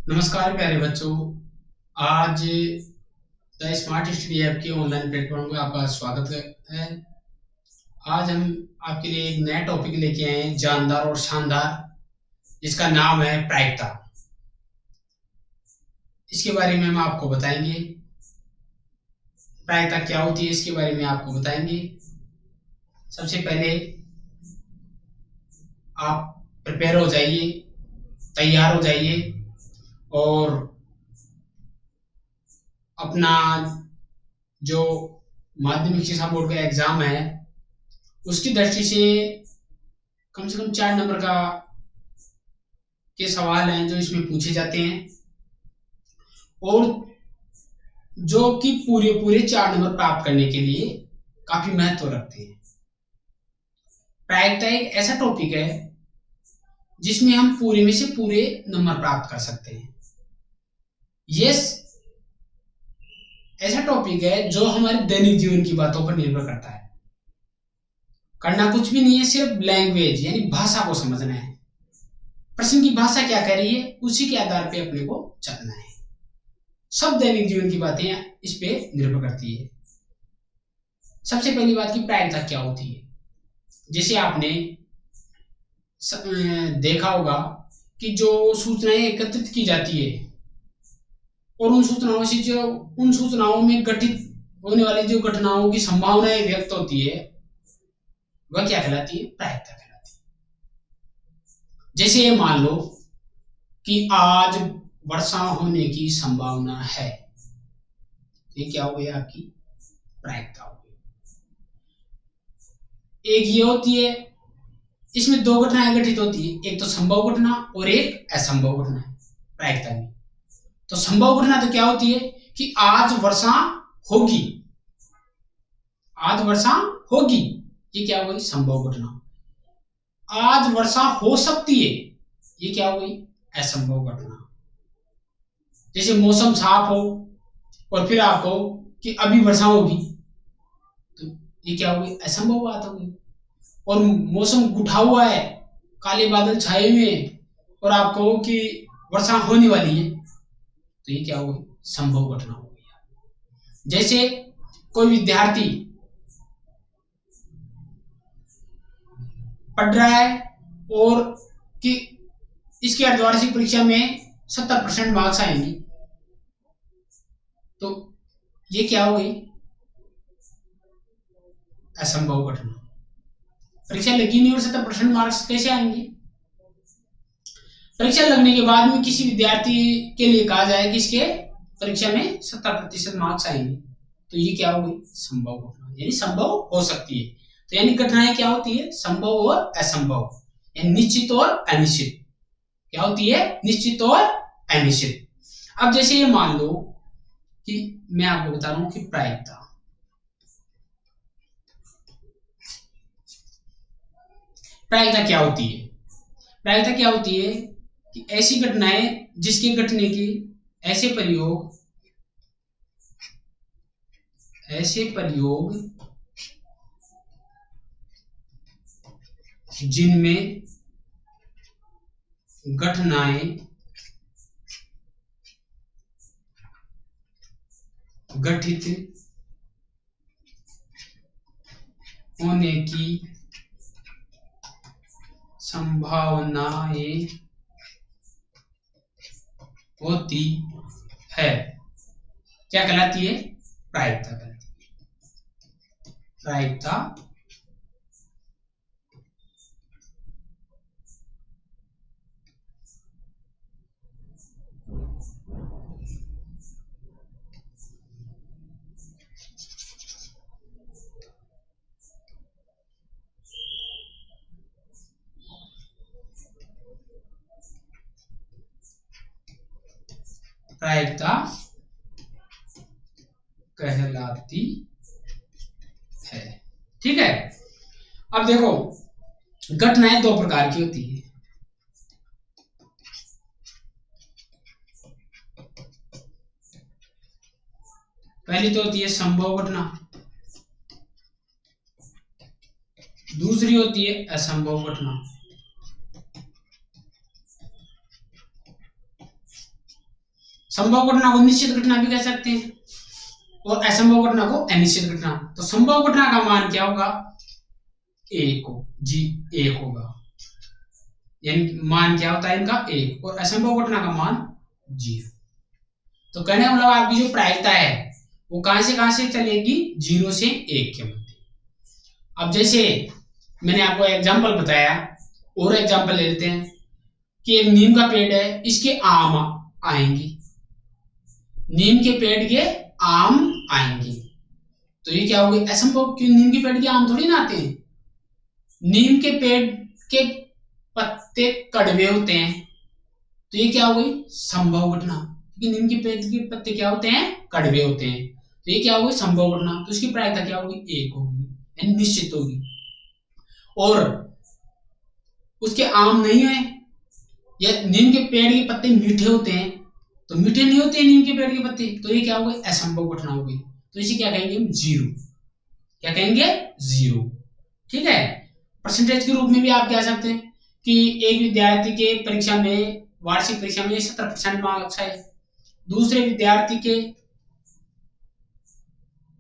नमस्कार प्यारे बच्चों। आज द स्मार्ट स्टडी ऐप के ऑनलाइन प्लेटफॉर्म में आपका स्वागत है। आज हम आपके लिए एक नया टॉपिक लेके आए हैं, जानदार और शानदार, जिसका नाम है प्रायिकता। इसके बारे में हम आपको बताएंगे। प्रायिकता क्या होती है इसके बारे में आपको बताएंगे। सबसे पहले आप प्रिपेयर हो जाइए, तैयार हो जाइए और अपना जो माध्यमिक शिक्षा बोर्ड का एग्जाम है उसकी दृष्टि से कम 4 नंबर का के सवाल हैं जो इसमें पूछे जाते हैं और जो कि पूरे पूरे 4 नंबर प्राप्त करने के लिए काफी महत्व रखते हैं। प्रायिकता एक ऐसा टॉपिक है जिसमें हम पूरे में से पूरे नंबर प्राप्त कर सकते हैं। ये ऐसा टॉपिक है जो हमारे दैनिक जीवन की बातों पर निर्भर करता है। करना कुछ भी नहीं है, सिर्फ लैंग्वेज यानी भाषा को समझना है। प्रश्न की भाषा क्या कह रही है उसी के आधार पे अपने को चलना है। सब दैनिक जीवन की बातें इस पे निर्भर करती है। सबसे पहली बात की प्रायिकता क्या होती है। जैसे आपने देखा होगा कि जो सूचनाएं एकत्रित की जाती है और उन सूचनाओं में घटित होने वाली जो घटनाओं की संभावनाएं व्यक्त होती है वह क्या कहलाती है, प्रायिकता कहलाती है। जैसे ये मान लो कि आज वर्षा होने की संभावना है, ये क्या हो गई, आपकी प्रायिकता हो गई। एक ये होती है, इसमें दो घटनाएं घटित होती है, एक तो संभव घटना और एक असंभव घटना है प्रायिकता में। तो संभव घटना तो क्या होती है कि आज वर्षा होगी, आज वर्षा होगी, ये क्या हो गई, संभव घटना। आज वर्षा हो सकती है, ये क्या हो गई, असंभव घटना। जैसे मौसम साफ हो और फिर आप कहो कि अभी वर्षा होगी, तो ये क्या हो गई, असंभव बात हो गई। और मौसम उठा हुआ है, काले बादल छाए हुए हैं और आप कहो कि वर्षा होने वाली है, तो ये क्या हो गई, संभव घटना हो गई। जैसे कोई विद्यार्थी पढ़ रहा है और कि इसकी अर्धवार्षिक परीक्षा में 70% मार्क्स आएंगे, तो ये क्या हो गई, असंभव घटना। परीक्षा लगी नहीं और 70% मार्क्स कैसे आएंगे। परीक्षा लगने के बाद में किसी विद्यार्थी के लिए कहा जाए कि इसके परीक्षा में 70% मार्क्स आएंगे, तो ये क्या हो गई, संभव घटना, यानी संभव हो सकती है। तो यानी घटनाएं क्या होती है, संभव और असंभव, यानी निश्चित और अनिश्चित। क्या होती है, निश्चित और अनिश्चित। अब जैसे ये मान लो कि मैं आपको बता रहा हूं कि प्रायिकता प्रायिकता क्या होती है। प्रायिकता क्या होती है कि ऐसी घटनाएं जिसके घटने की ऐसे प्रयोग जिनमें घटनाएं घटित होने की संभावनाएं होती है, क्या कहलाती है, प्रायिकता कहलाती है। प्रायिकता प्रायिकता कहलाती है। ठीक है। अब देखो, घटनाएं दो प्रकार की होती है। पहली तो होती है संभव घटना, दूसरी होती है असंभव घटना। संभव घटना को निश्चित घटना भी कह सकते हैं और असंभव घटना को अनिश्चित घटना। तो संभव घटना का मान क्या होगा, एक हो जी, एक होगा, यानी मान क्या होता है इनका एक, और असंभव घटना का मान 0। तो कहने का मतलब आपकी जो प्रायिकता है वो कहां से चलेगी, 0 से 1 के मध्य। अब जैसे मैंने आपको एग्जांपल बताया, और एग्जांपल ले लेते हैं कि एक नीम का पेड़ है, इसके आम आएंगे, नीम के पेड़ के आम आएंगे, तो ये क्या हो गई, असंभव, क्योंकि नीम के पेड़ के आम थोड़ी ना आते हैं। नीम के पेड़ के पत्ते कड़वे होते हैं, तो ये क्या हो गई, संभव घटना, क्योंकि नीम के पेड़ के पत्ते क्या होते हैं, कड़वे होते हैं, तो ये क्या होगी, संभव घटना। तो इसकी प्रायिकता क्या होगी, 1 होगी, यानी निश्चित होगी। और उसके आम नहीं है, या नीम के पेड़ के पत्ते मीठे होते हैं, तो मीठे नहीं होते नीम के पेड़ के पत्ते, तो ये क्या हो गई, असंभव घटना हो गई। तो इसे क्या कहेंगे, 0, क्या कहेंगे, 0। ठीक है। परसेंटेज के रूप में भी आप कह सकते हैं कि एक विद्यार्थी के परीक्षा में, वार्षिक परीक्षा में 70% मार्क्स है, दूसरे विद्यार्थी के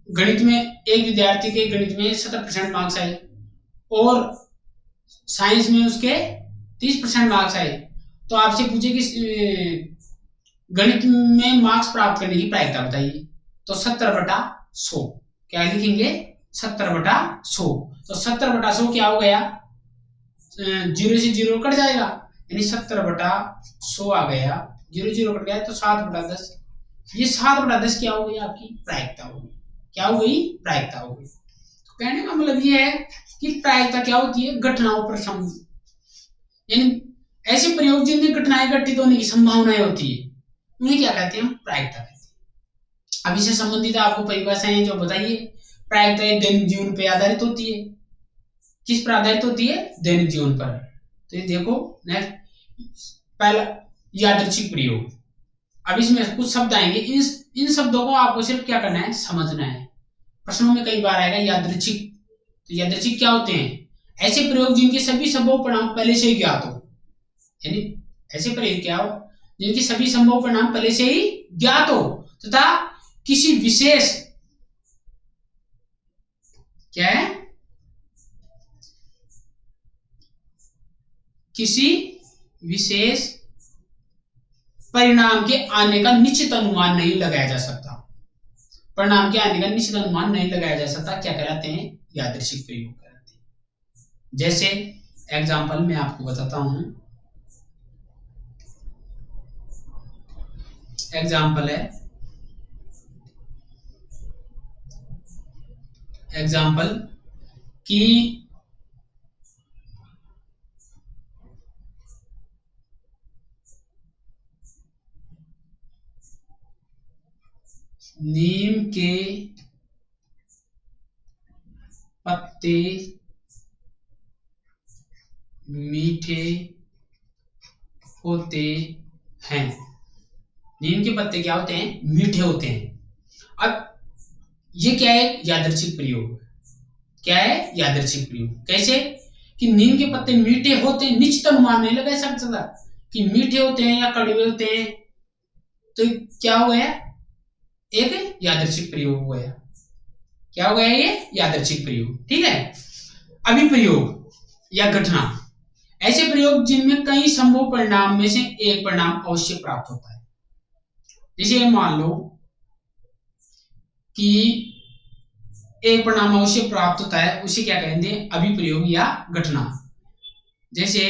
गणित में, एक विद्यार्थी के गणित में 70% मार्क्स आए, और साइंस में उसके 30% मार्क्स आए। तो आपसे पूछे कि गणित में मार्क्स प्राप्त करने की प्रायिकता बताइए, तो 70/100, क्या लिखेंगे, 70/100। तो 70/100 क्या हो गया, 0 से 0 कट जाएगा, यानी 70/100 आ गया, 0 0 कट गया तो 7/10। ये 7/10 क्या हो गई, आपकी प्रायिकता हो गई, क्या हो गई, प्रायिकता हो गई। तो कहने का मतलब ये है कि प्रायिकता क्या होती है, घटनाओं पर संबंधित, यानी ऐसे प्रयोग जिनमें घटनाएं घटित होने की संभावनाएं होती है, उन्हें क्या कहते हैं, प्रायिकता कहते हैं। अब इससे संबंधित आपको परिभाषाएं जो बताइए, प्रायिकता दैनिक जीवन पर आधारित होती है, किस पर आधारित होती है, दैनिक जीवन पर। तो ये देखो नेक्स्ट, पहला यादृच्छिक प्रयोग। अब इसमें कुछ शब्द आएंगे, इन शब्दों को आपको सिर्फ क्या करना है, समझना है। प्रश्नों में कई बार आएगा यादृच्छिक। तो यादृच्छिक क्या होते हैं, ऐसे प्रयोग जिनके सभी संभव परिणाम पहले से ही ज्ञात हो, यानी ऐसे प्रयोग क्या हो जिनके सभी संभव परिणाम पहले से ही ज्ञात हो, तथा किसी विशेष, क्या है, किसी विशेष परिणाम के आने का निश्चित अनुमान नहीं लगाया जा सकता, परिणाम के आने का निश्चित अनुमान नहीं लगाया जा सकता, क्या कहलाते हैं, यादृच्छिक प्रयोग कहलाते हैं। जैसे एग्जांपल मैं आपको बताता हूं, एग्जांपल है, एग्जांपल कि नीम के पत्ते मीठे होते हैं, नीम के पत्ते क्या होते हैं, मीठे होते हैं। अब ये क्या है, यादृच्छिक प्रयोग, क्या है, यादृच्छिक प्रयोग। कैसे कि नीम के पत्ते मीठे होते हैं, निश्चित अनुमान नहीं लगा सकता कि मीठे होते हैं या कड़वे होते हैं, तो क्या हो गया, एक यादृच्छिक प्रयोग हो गया, क्या हो गया, ये यादृच्छिक प्रयोग। ठीक है। अभिप्रयोग या घटना, ऐसे प्रयोग जिनमें कई संभव परिणाम में से एक परिणाम अवश्य प्राप्त होता है। जैसे मान लो कि एक परिणाम अवश्य प्राप्त होता है, उसे क्या कहेंगे, अभिप्रयोग या घटना। जैसे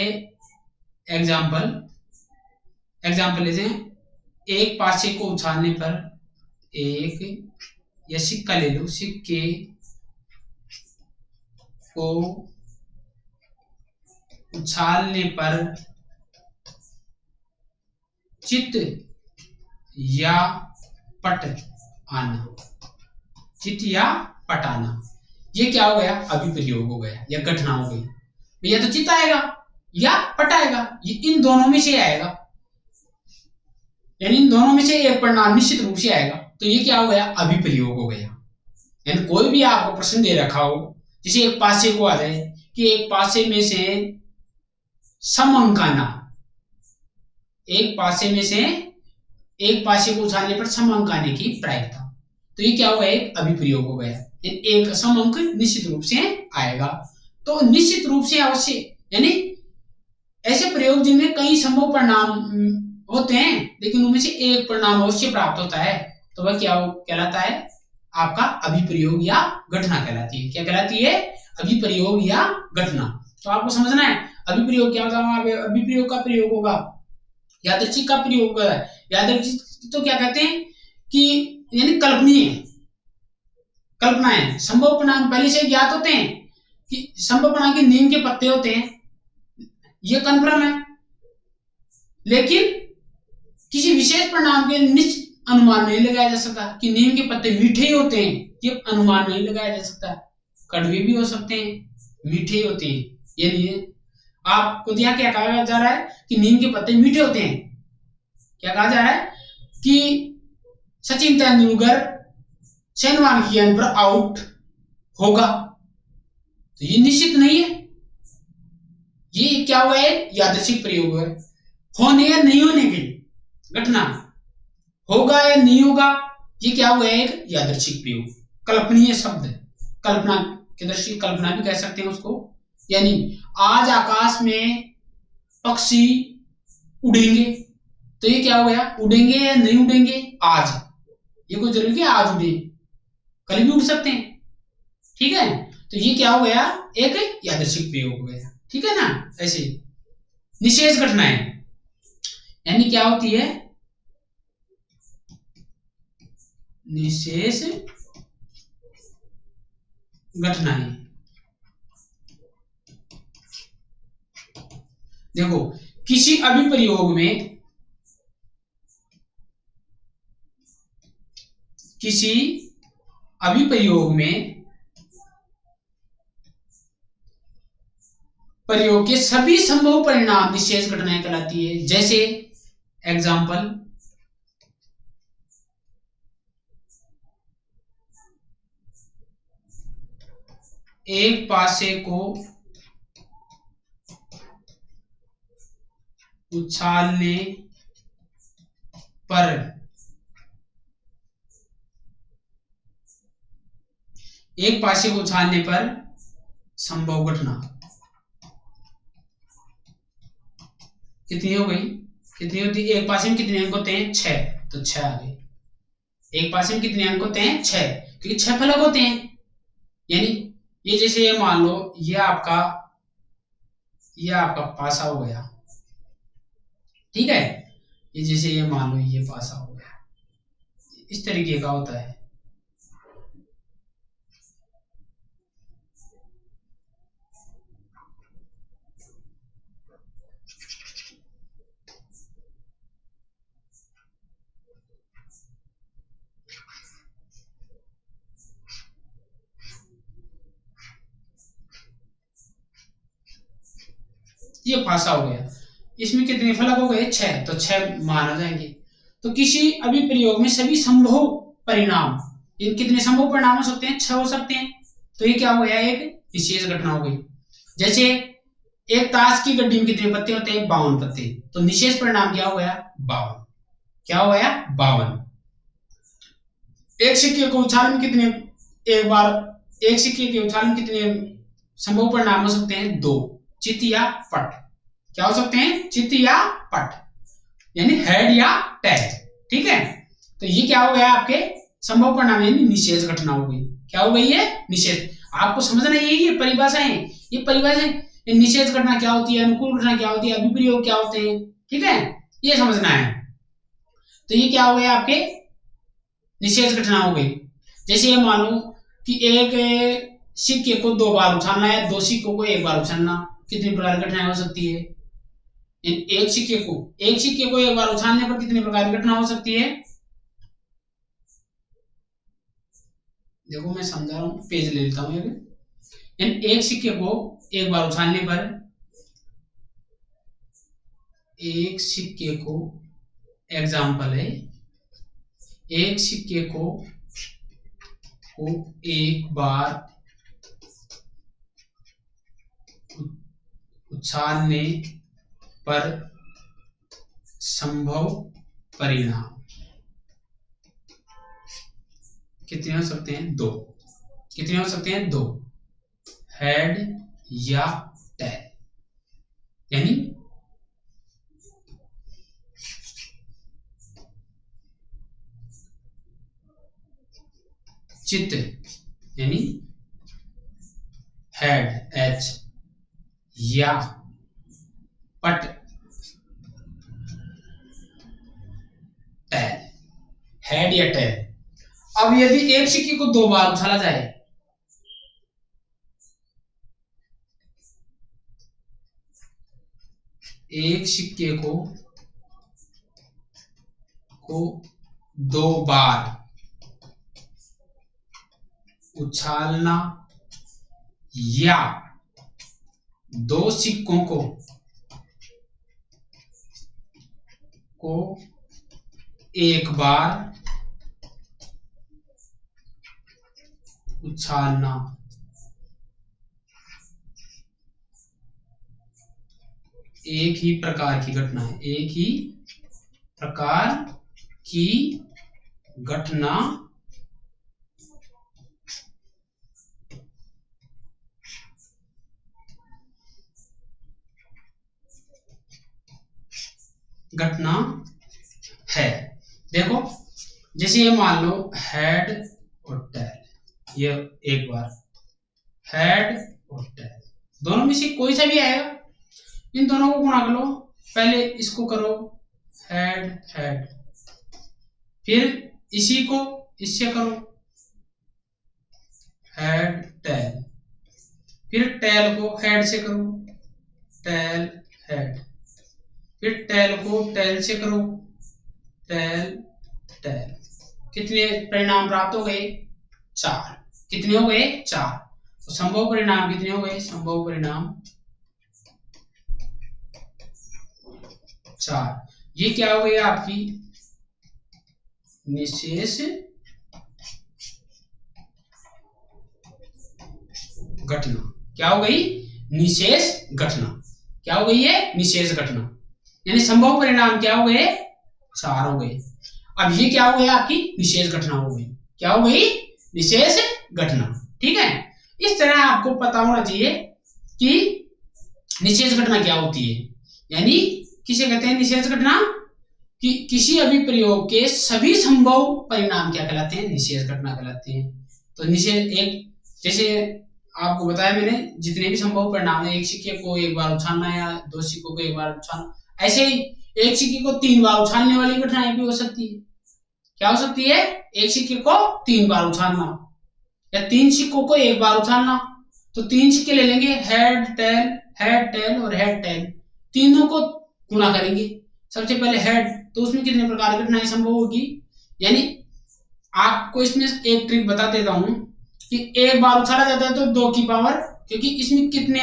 एग्जाम्पल लेते हैं, एक पासे को उछालने पर, एक या सिक्का ले लो, सिक्के को उछालने पर चित या पट आना, चित या पट आना, ये क्या हो गया, अभिप्रयोग हो गया या घटना हो गई। या तो चित आएगा या पट आएगा, ये इन दोनों में से आएगा, यानी इन दोनों में से एक परिणाम निश्चित रूप से आएगा, तो ये क्या हो गया, अभिप्रयोग हो गया। यानी कोई भी आपको प्रश्न दे रखा हो, जैसे एक पासे को आ जाए कि एक पासे में से सम अंक आना, एक पासे में से एक पासे को उछालने पर सम अंक आने की प्रायिकता। तो ये क्या हुआ, एक अभिप्रयोग हो गया, एक सम अंक निश्चित रूप से आएगा। तो निश्चित रूप से अवश्य, यानी ऐसे प्रयोग जिनमें कई संभव परिणाम होते हैं लेकिन उनमें से एक परिणाम अवश्य प्राप्त होता है, तो वह क्या कहलाता है, आपका अभिप्रयोग या घटना कहलाती है। क्या कहलाती है, अभिप्रयोग या घटना। तो आपको समझना है अभिप्रयोग क्या होता है, अभिप्रयोग का प्रयोग होगा, यादृच्छिक का प्रयोग होगा। यादृच्छिक तो क्या कहते हैं कि यानी कल्पनीय, कल्पनाएं, संभव परिणाम पहले से ज्ञात होते हैं कि संभव परिणाम के नीम के पत्ते होते हैं, ये कन्फर्म है, लेकिन किसी विशेष परिणाम के निश्चित अनुमान नहीं लगाया जा सकता कि नीम के पत्ते मीठे ही होते हैं, ये अनुमान नहीं लगाया जा सकता। कड़वे भी हो सकते हैं, मीठे ही होते हैं, ये नहीं है। आपको यहाँ क्या कहा जा रहा है कि नीम के पत्ते मीठे होते हैं, क्या कहा जा रहा है कि सचिन तेंदुलकर शनिवार की गेंद पर आउट होगा, तो ये निश्चित नहीं है, ये क्या हुआ है, यादृच्छिक प्रयोग है। होने या नहीं होने की घटना, होगा या नहीं होगा, ये क्या हुआ है, एक यादृच्छिक प्रयोग। कल्पनीय शब्द, कल्पना की दृष्टि, कल्पना भी कह सकते हैं उसको, यानी आज आकाश में पक्षी उड़ेंगे, तो ये क्या हो गया, उड़ेंगे या नहीं उड़ेंगे आज, ये कोई जरूरी है आज उड़े, कल भी उड़ सकते हैं, ठीक है। तो ये क्या हो गया, एक यादृच्छिक प्रयोग हो गया, ठीक है ना। ऐसे निशेष घटनाएं यानी क्या होती है, निशेष घटनाएं। देखो किसी अभिप्रयोग में, किसी अभिप्रयोग में प्रयोग के सभी संभव परिणाम निशेष घटनाएं कहलाती है। जैसे एग्जाम्पल, एक पासे को उछालने पर एक पासे को उछालने पर संभव घटना कितनी हो गई, कितनी होती है, एक पासे में कितने अंक होते हैं, 6, तो 6 आ गए। एक पासे में कितने अंक होते हैं, 6, क्योंकि 6 फलक होते हैं। यानी ये जैसे ये मान लो ये आपका पासा हो गया, ठीक है, ये जैसे ये मान लो ये पासा हो गया, इस तरीके का होता है। ये पासा हो गया, इसमें कितने फलक हो गए, 6, तो 6 मान आ जाएंगे। तो किसी अभिप्रयोग में सभी संभव परिणाम, ये कितने संभव परिणाम हो सकते हैं, 6 हो सकते हैं। तो ये क्या हो गया, एक विशेष घटना हो गई। जैसे एक ताश की गड्डी में कितने पत्ते होते हैं, 52 पत्ते, तो निशेष परिणाम क्या हो गया, 52। क्या हो गया, 52। एक सिक्के को उछाल में कितने, एक बार एक सिक्के के उछाल में कितने संभव परिणाम हो सकते हैं, 2, चित या पट। क्या हो सकते हैं, चित या पट, यानी हेड या टेल, ठीक है। तो ये क्या हो गया, आपके संभव परिणाम यानी निशेष घटना हो गई। क्या हो गई है, निशेष। आपको समझना यही है परिभाषाएं, ये परिभाषाएं, निशेष घटना क्या होती है, अनुकूल घटना क्या होती है, अभिप्रयोग क्या होते हैं, ठीक है, ये समझना है। तो ये क्या हो गया, आपके निशेष घटना हो गई। जैसे ये मानो कि एक सिक्के को 2 बार उछालना है, 2 सिक्कों को 1 बार उछालना, कितनी प्रकार की घटनाएं हो सकती है। एक सिक्के को 1 बार उछालने पर कितनी प्रकार की घटना हो सकती है। देखो मैं समझा रहा हूं, पेज ले लेता हूं। एक सिक्के को 1 बार उछालने पर, एक सिक्के को, एग्जाम्पल है, एक सिक्के को 1 बार उछालने पर संभव परिणाम, कितने हो सकते हैं? दो। कितने हो सकते हैं? दो। हेड या टेल, यानी चित्र, यानी हेड एच या पट टेल, हेड या टेल। अब यदि एक सिक्के को दो बार उछाला जाए, एक सिक्के को दो बार उछालना या दो सिक्कों को एक बार उछालना, एक ही प्रकार की घटना है, एक ही प्रकार की घटना है। देखो जैसे ये मान लो हेड और टेल, ये एक बार हेड और टेल, दोनों में से कोई सा भी आएगा, इन दोनों को गुणा कर लो। पहले इसको करो हेड हेड, फिर इसी को इससे करो हेड टेल, फिर टेल को हेड से करो टेल हेड, फिर टेल को टेल से करो टेल टेल। कितने परिणाम प्राप्त हो गए? 4। कितने हो गए? 4। तो संभव परिणाम कितने हो गए? संभव परिणाम 4। ये क्या हो गई आपकी निशेष घटना। क्या हो गई? निशेष घटना। क्या हो गई? ये निशेष घटना, यानी संभव परिणाम क्या हो गए? 4 हो गए। अब ये क्या हो गया? आपकी निशेष घटना हो गई। क्या हो गई? निशेष घटना। ठीक है, इस तरह आपको पता होना चाहिए कि निशेष घटना क्या होती है। यानी किसे कहते हैं निशेष घटना? कि किसी अभिप्रयोग के सभी संभव परिणाम क्या कहलाते हैं? निशेष घटना कहलाते हैं। तो निशेष एक, जैसे आपको बताया मैंने, जितने भी संभव परिणाम है, एक सिक्के को एक बार उछालना या दो सिक्कों को एक बार उछालना, ऐसे ही एक सिक्के को 3 बार उछालने वाली घटनाएं भी हो सकती है। क्या हो सकती है? एक सिक्के को 3 बार उछालना या 3 सिक्कों को एक बार उछालना। तो 3 सिक्के ले लेंगे, हेड टेल और हेड टेल, तीनों को गुणा करेंगे। सबसे पहले हेड, तो उसमें कितने प्रकार की घटनाएं संभव होगी? यानी आपको इसमें एक ट्रिक बता देता हूं कि एक बार उछाला जाता है तो 2 की पावर, क्योंकि इसमें कितने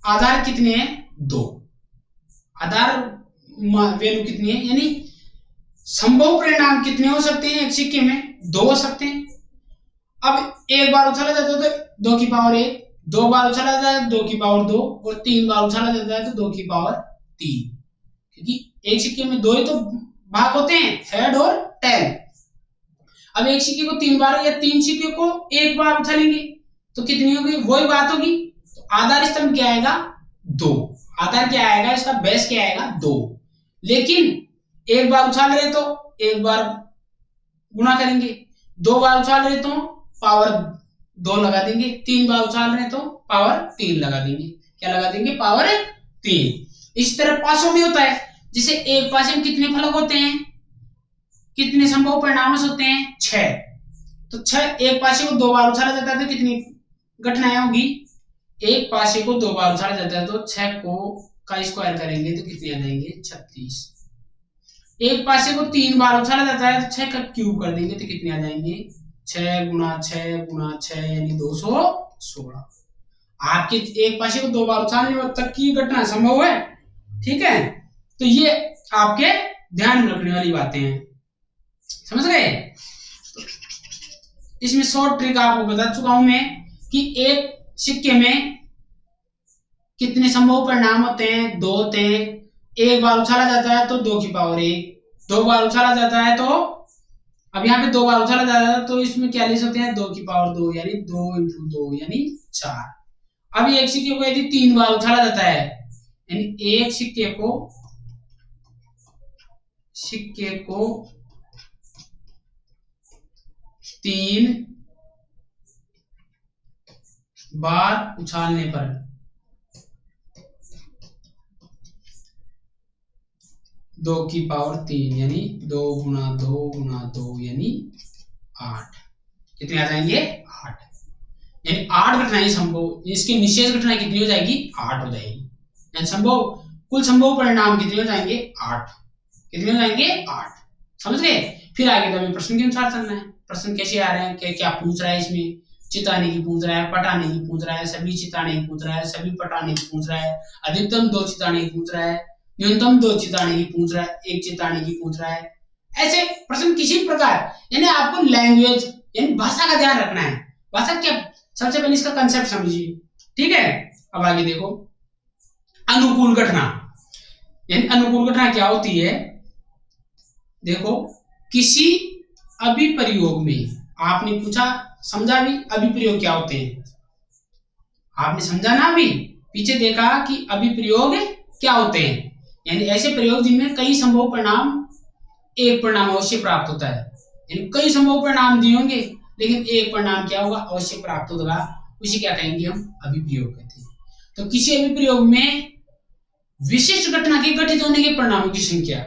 आधार कितने हैं? 2 आधार वैल्यू कितनी है, यानी संभव परिणाम कितने हो सकते हैं? एक सिक्के में 2 हो सकते हैं। अब एक बार उछाला जाता है तो 2 की पावर 1, 2 बार उछाला जाता है 2 की पावर 2, और 3 बार उछाला जाता है तो 2 की पावर 3, क्योंकि एक सिक्के में 2 ही तो भाग होते हैं, हेड और टेल। अब एक सिक्के को 3 बार या 3 सिक्के को एक बार उछालेंगे तो कितनी होगी? वही बात होगी। तो आधार स्तंभ क्या आएगा? 2। आधार क्या आएगा? इसका बेस क्या आएगा? 2। लेकिन एक बार उछाल रहे तो एक बार गुणा करेंगे, 2 बार उछाल रहे तो पावर 2 लगा देंगे, 3 बार उछाल रहे तो पावर 3 लगा देंगे। क्या लगा देंगे? पावर 3। इस तरह पासों में होता है, जिसे एक पासे में कितने फलक होते हैं? कितने संभव परिणाम होते हैं? 6। तो 6, एक पासे को 2 बार उछाला जाता है तो कितनी घटनाएं होगी? एक पासे को 2 बार उछाला जाता है तो 6 को का स्क्वायर करेंगे तो कितने आ जाएंगे? 36। एक पासे को 3 बार उछाला जाता है तो 6 का क्यूब कर देंगे तो कितने आ जाएंगे? 6 गुणा 6 गुणा 6 यानी 216। आपके एक पासे को 2 बार उछालने तक की घटना संभव है। ठीक है, तो ये आपके ध्यान में रखने वाली बातें हैं, समझ गए? इसमें शॉर्ट ट्रिक आपको बता चुका हूं मैं कि एक सिक्के में कितने संभव परिणाम होते हैं? 2 होते हैं। एक बार उछाला जाता है तो 2 की पावर 1, 2 बार उछाला जाता है तो अब यहाँ पे 2 बार उछाला जाता है तो इसमें क्या ले सकते हैं 2 की पावर 2 यानी 2 × 2 यानी 4। अब एक सिक्के को यदि 3 बार उछाला जाता है यानी एक सिक्के को 3 बार उछालने पर 2 की पावर 3 यानी 2 × 2 × 2 यानी 8। कितने आ जाएंगे 8, यानी 8 घटनाएं संभव, इसकी निषेध घटना कितनी हो जाएगी 8 हो जाएगी, यानी संभव कुल संभव परिणाम कितने हो जाएंगे 8। कितने हो जाएंगे 8, समझ गए। फिर आगे तो हमें प्रश्न के अनुसार चलना है। प्रश्न कैसे आ रहे हैं, क्या पूछ रहा है इसमें, चिताने की पूछ रहा है, पटाने की पूछ रहा है, सभी चिताने की पूछ रहा है, सभी पटाने की पूछ रहा है, अधिकतम 2 चिताने की पूछ रहा है, न्यूनतम 2 चिताने की पूछ रहा है, 1 चिताने की पूछ रहा है। ऐसे प्रश्न किसी प्रकार, यानी आपको लैंग्वेज यानी भाषा का ध्यान रखना है। भाषा क्या, सबसे पहले इसका कंसेप्ट समझिए, ठीक है। अब आगे देखो, अनुकूल घटना, यानी अनुकूल घटना क्या होती है। देखो, किसी अभिप्रयोग में आपने पूछा, समझा भी अभिप्रयोग क्या होते हैं, आपने समझा ना, अभी पीछे देखा कि अभिप्रयोग क्या होते हैं, यानी ऐसे प्रयोग जिनमें कई संभव परिणाम एक परिणाम अवश्य प्राप्त होता है, यानी कई संभव परिणाम दिए होंगे लेकिन एक परिणाम क्या होगा अवश्य प्राप्त होगा, उसे क्या कहेंगे हम अभिप्रयोग कहते हैं। तो किसी अभिप्रयोग में विशिष्ट घटना के घटित होने के परिणामों की संख्या,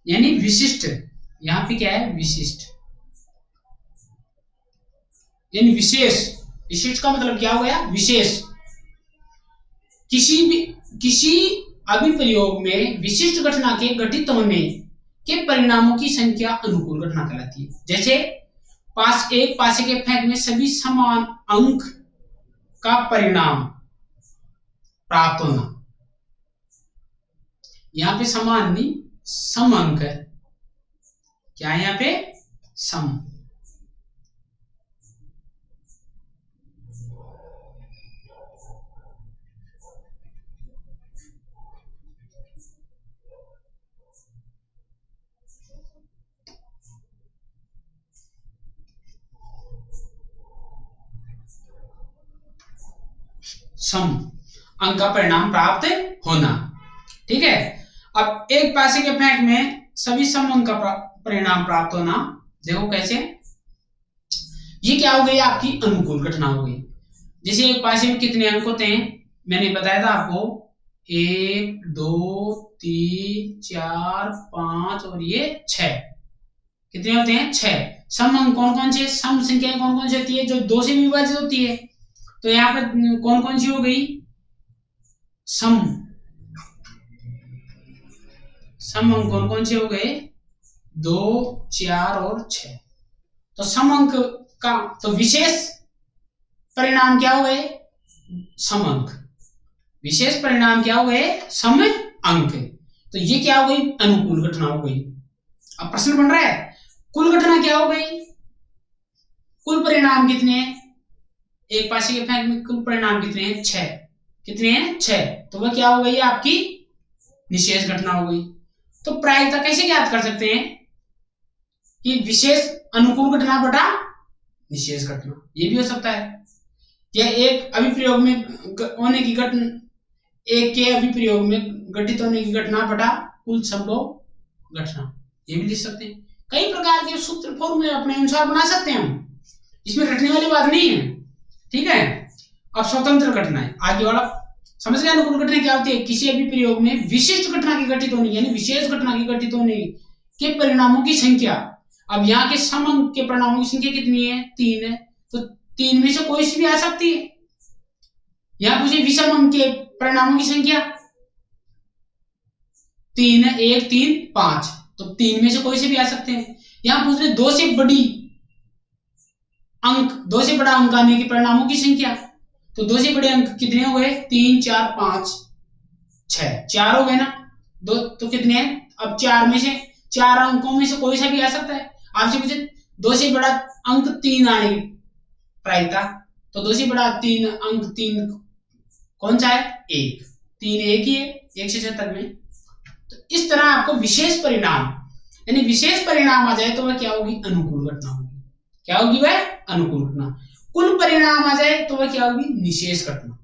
यानी विशिष्ट, यहां पे क्या है विशिष्ट, यानी विशेष, विशिष्ट का मतलब क्या हो गया विशेष। किसी अभिप्रयोग में विशिष्ट घटना के घटित होने के परिणामों की संख्या अनुकूल घटना कहलाती है। जैसे एक पासे के फेंक में सभी समान अंक का परिणाम प्राप्त होना, यहां पे समान नहीं सम अंक है, क्या है यहाँ पे सम। सम अंक का परिणाम प्राप्त होना, ठीक है। अब एक पासे के फेंक में सभी सम अंक का परिणाम प्राप्त होना, देखो कैसे, ये क्या हो गई आपकी अनुकूल घटना हो गई। जैसे एक पासे में कितने अंक होते हैं, मैंने बताया था आपको 1 2 3 4 5 और ये 6, कितने होते हैं 6। सम अंक कौन कौन से, सम संख्याएं कौन कौन सी होती है जो 2 से विभाजित होती है, तो यहाँ पर कौन कौन सी हो गई सम अंक कौन कौन से हो गए 2 4 और 6। तो सम अंक का तो विशेष परिणाम क्या हो गए सम अंक, विशेष परिणाम क्या हो गए सम अंक, तो ये क्या हो गई अनुकूल घटना हो गई। अब प्रश्न बन रहा है कुल घटना क्या हो गई, कुल परिणाम कितने हैं, एक पासे के फेंक में कुल परिणाम कितने हैं 6, कितने हैं 6, तो वह क्या हो गई आपकी निशेष घटना हो गई। तो प्रायिकता कैसे ज्ञात कर सकते हैं कि विशेष अनुकूल घटना बटा निशेष घटना, ये भी हो सकता है। या एक अभिप्रयोग में होने की घटना, एक के अभिप्रयोग में घटित होने की घटना बटा कुल संभव घटना, ये भी लिख सकते हैं। कई प्रकार के सूत्र फॉर्मूले अपने अनुसार बना सकते हैं हम, इसमें रटने वाली बात नहीं है, ठीक है। अब स्वतंत्र घटनाएं, आगे वाला समझ गए। अनुकूल घटना क्या होती है, किसी अभिप्रयोग में विशिष्ट घटना की घटित होने यानी विशेष घटना की घटित होने के परिणामों की संख्या। अब यहाँ के सम अंक के परिणामों की संख्या कितनी है 3 है, तो 3 में से कोई सी भी आ सकती है। यहाँ पूछे विषम अंक के परिणामों की संख्या 3 है, 1 3 5, तो 3 में से कोई से भी आ सकते हैं। यहाँ पूछ रहे 2 से बड़ी अंक, 2 से बड़ा अंक आने के परिणामों की संख्या, तो 2 से बड़े अंक कितने हो गए 3 4 5 6, 4 हो गए ना, दो तो कितने हैं, अब 4 में से 4 अंकों में से कोई सा भी आ सकता है। आपसे पूछे 2 से बड़ा अंक 3 आने की प्रायिकता, तो 2 से बड़ा 3 अंक 3 कौन सा है 1, 3 एक ही है 1 से 7 में। तो इस तरह आपको विशेष परिणाम यानी विशेष परिणाम आ जाए तो वह क्या होगी, अनुकूल घटना होगी। क्या होगी वह, अनुकूल घटना। कुल परिणाम आ जाए तो वह क्या होगी, निशेष घटना।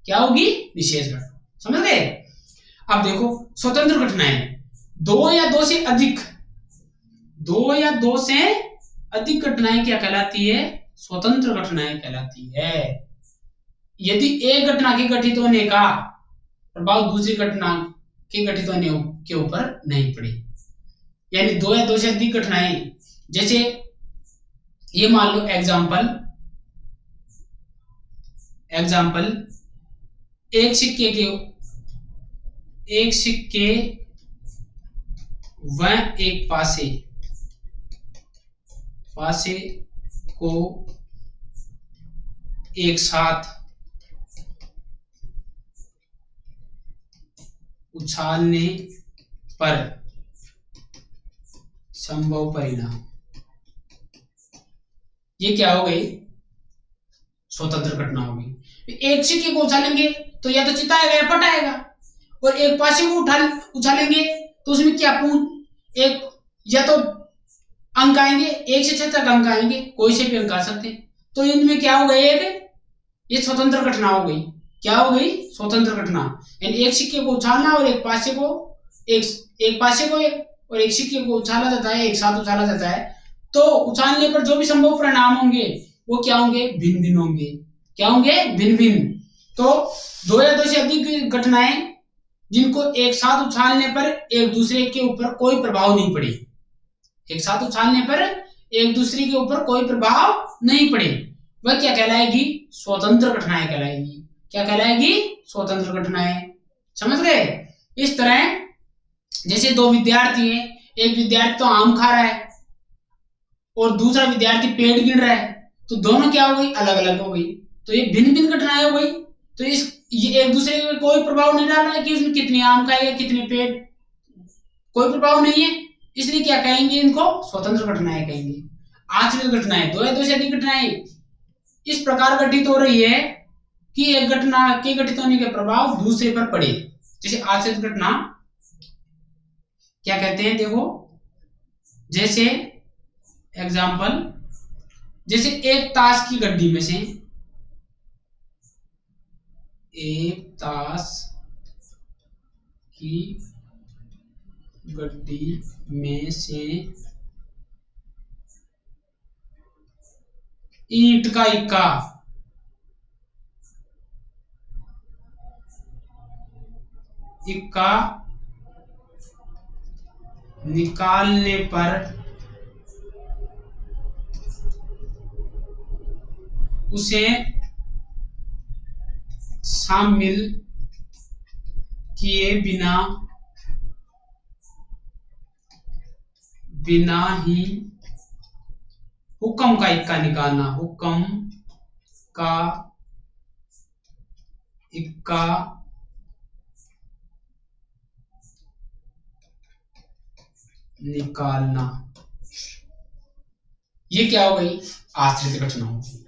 क्या होगी, निशेष घटना। समझ गए। अब देखो स्वतंत्र घटनाएं, दो या दो से अधिक, दो या दो से अधिक घटनाएं क्या कहलाती है, स्वतंत्र घटनाएं कहलाती है। यदि एक घटना के घटित होने का प्रभाव दूसरी घटना के घटित होने के ऊपर नहीं पड़े, यानी दो या दो से अधिक घटनाएं, जैसे ये मान लो एग्जाम्पल, एक सिक्के व एक पासे को एक साथ उछालने पर संभव परिणाम, ये क्या हो गई, स्वतंत्र घटना हो गई। एक सिक्के को उछालेंगे तो या तो चिताएगा या पटाएगा, और एक पासे को उछालेंगे तो उसमें क्या एक या तो अंक आएंगे, एक से 6 तक अंक आएंगे, कोई से भी अंक आ सकते हैं। तो इनमें क्या हो गई, एक ये स्वतंत्र घटना हो गई। क्या हो गई, स्वतंत्र घटना। यानी एक सिक्के को उछालना और एक पासे को और एक सिक्के को उछाला जाता है, एक साथ उछाला जाता है, तो उछालने पर जो भी संभव परिणाम होंगे वो क्या होंगे, भिन्न भिन्न होंगे। क्या होंगे, भिन्न भिन्न। तो दो या दो से अधिक घटनाएं जिनको एक साथ उछालने पर एक दूसरे के ऊपर कोई प्रभाव नहीं पड़े, एक साथ उछालने पर एक दूसरे के ऊपर कोई प्रभाव नहीं पड़े, वह क्या कहलाएगी, स्वतंत्र घटनाएं कहलाएगी। क्या कहलाएगी, स्वतंत्र घटनाएं। समझ गए। इस तरह जैसे दो विद्यार्थी हैं, एक विद्यार्थी तो आम खा रहा है और दूसरा विद्यार्थी पेड़ गिन रहा है, तो दोनों क्या हो गई, अलग अलग हो गई, तो ये भिन्न भिन्न घटनाएं हो गई। तो ये एक दूसरे में कोई प्रभाव नहीं डाल रहा है कि उसमें कितने आम खाएगा कितने पेड़, कोई प्रभाव नहीं है, इसलिए क्या कहेंगे, इनको स्वतंत्र घटनाएं कहेंगे। आश्रित घटनाएं, दो या दो से अधिक घटनाएं इस प्रकार घटित हो रही है कि एक घटना के घटित होने के प्रभाव दूसरे पर पड़े। जैसे आश्रित घटना क्या कहते हैं, देखो जैसे एग्जाम्पल, जैसे एक ताश की गड्डी में से, एक ताश की गड्डी में से ईंट का इक्का निकालने पर उसे शामिल किए बिना ही हुक्म का इक्का निकालना, हुक्म का इक्का निकालना, ये क्या हो गई, आश्रित घटना होगी।